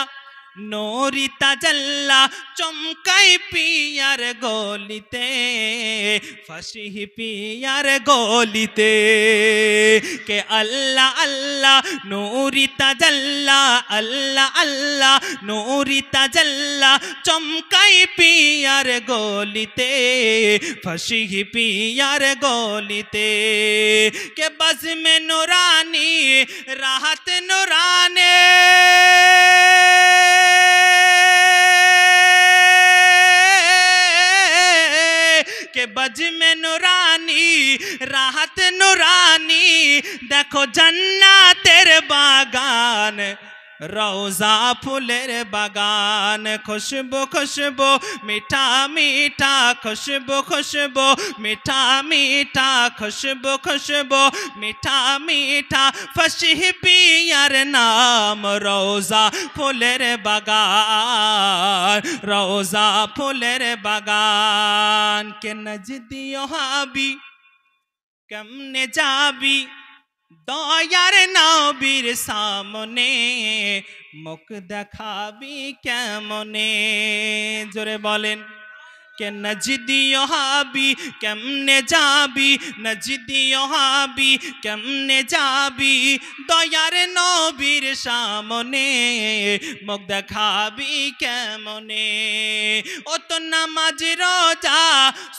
নূরি তাজাল্লা চমকাই পিয়ার গলিতে ফসিহ পিয়ার গলিতে কে আল্লাহ আল্লাহ নূরি তাজাল্লা আল্লাহ আল্লাহ নূরি তাজাল্লা চমকাই পিয়ার গলিতে ফসিহ পিয়ার গলিতে কে বज़्म নুরানি রাহত নুরানে के बज़्म नुरानी राहत नुरानी देखो जन्नतेर बागान রওজা ফুলের বাগান খুশবু খুশবু মিঠা মিঠা খুশবু খুশবু মিঠা মিঠা খুশবু খুশবু মিঠা মিঠা ফসিহ পিয়ার নাম রওজা ফুলের বাগান রওজা ফুলের বাগান কে নজদিও হাবি কেমনে যাবি দয়ার নবীর সামনে মুখ দেখাবি কেমনে জোরে বলেন কে নজদিও হাবি কেমনে যাবি নজদিও হাবি কেমনে যাবি দয়ার নবীর সামনে মুখ দেখাবি কেমনে ও তো নামাজ রোজা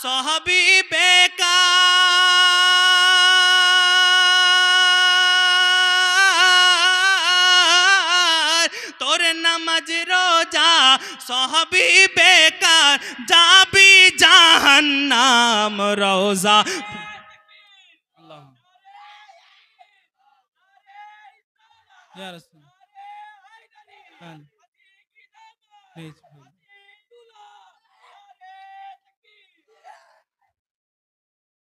সহাবি বেকার তোর নামাজ রোজা সহাবি বেকার যাবি জাহান্নাম রওজা আল্লাহ ইয়া রাসূল প্লিজ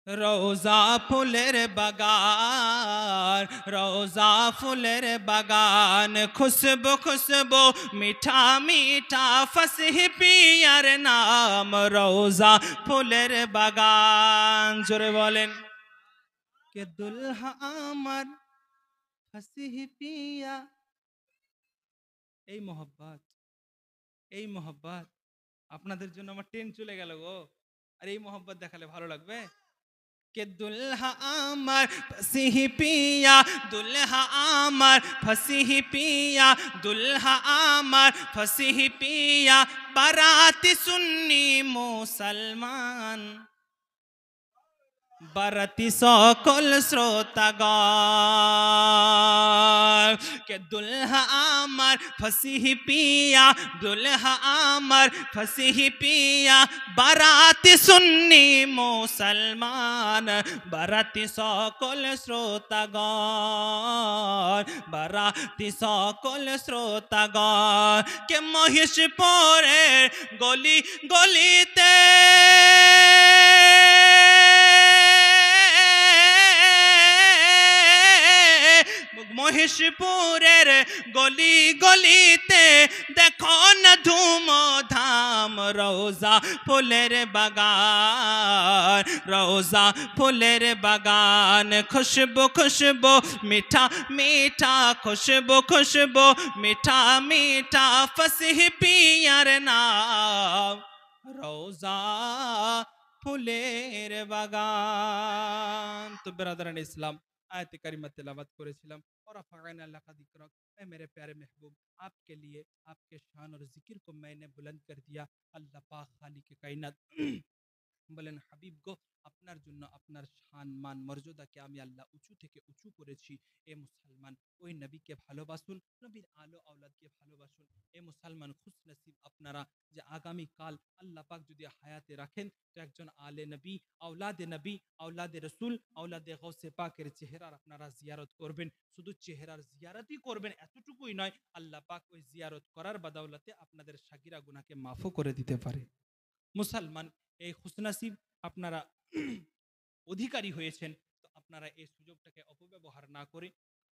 রওজা ফুলের বাগান রওজা ফুলের বাগান খুশবু খুশবু মিঠা মিঠা ফসিহ পিয়ার নাম রওজা ফুলের বাগান জোরে বলেন কে দুলহা আমার ফসিহ পিয়া এই মোহব্বত আপনাদের জন্য আমার ট্রেন চলে গেল গো আর এই মোহব্বত দেখালে ভালো লাগবে के दुल्हा आमर फसीह पिया दुल्हा आमर फसीह पिया दुल्हा आमर फसीह पिया बाराती सुन्नी मुसलमान बाराती सकल श्रोतागण के दुल्हा आमर फसीह पिया दुल्हा आमर फसीह पिया बाराती सुन्नी मुसलमान बाराती सकल श्रोतागण बाराती सकल श्रोतागण के महिषपुरे गली गलिते মহিষপুরের গলি গলিতে দেখো না ধুমধাম রওজা ফুলের বাগান রওজা ফুলের বাগান খুশবু খুশবু মিঠা মিঠা খুশবু খুশবু মিঠা মিঠা ফসিহ পিয়ার নাম রওজা ফুলের বাগান তো বিরাদরান ইসলাম आयत करीमा तिलावत करेছিলাম और रफ़अना लका ज़िक्रक ऐ मेरे प्यारे महबूब आपके लिए आपके शान और जिक्र को मैंने बुलंद कर दिया अल्लाह पाक खालिक कायनात বলেন হাবিব গো, আপনার জন্য আপনার শান মান মর্যাদাকে আমি আল্লাহ উঁচু থেকে উঁচু করেছি। এ মুসলমান, ওই নবীকে ভালোবাসুন, নবীর আলো আওলাদকে ভালোবাসুন। এ মুসলমান খুশনসিব আপনারা যে আগামী কাল আল্লাহ পাক যদি হায়াতে রাখেন তো একজন আলে নবী, আওলাদে রসুল, আওলাদে গৌসে পাকের চেহারার আপনারা জিয়ারত করবেন। শুধু চেহারার জিয়ারতই করবেন এতটুকুই নয়, আল্লাহ পাক ওই জিয়ারত করার বাদৌলতে আপনাদের সাগিরা গুনাহকে মাফও করে দিতে পারে। মুসলমান, এই খুশনসিব আপনারা অধিকারী হয়েছেন, তো আপনারা এই সুযোগটাকে অপব্যবহার না করে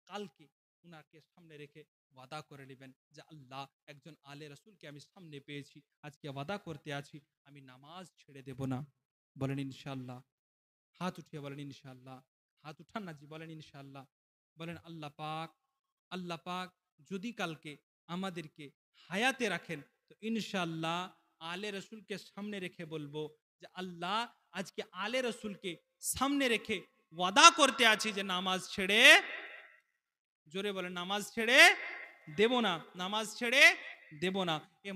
কালকে উনাকে সামনে রেখে ওয়াদা করে নেবেন যে আল্লাহ, একজন আলে রসুলকে আমি সামনে পেয়েছি, আজকে ওয়াদা করতে আছি আমি নামাজ ছেড়ে দেব না। বলেন ইনশাআল্লাহ। হাত উঠিয়ে বলেন ইনশাআল্লাহ। হাত উঠান না জি, বলেন ইনশাআল্লাহ। বলেন আল্লাহ পাক যদি কালকে আমাদেরকে হায়াতে রাখেন তো ইনশাআল্লাহ আলে রসুলকে সামনে রেখে বলবো যে আল্লাহ, আজকে আলে রসুলকে সামনে রেখে ওয়াদা করতে আছি যে নামাজ ছেড়ে, জোরে বলেন, নামাজ ছেড়ে দেব না, নামাজ ছেড়ে দেব না। এ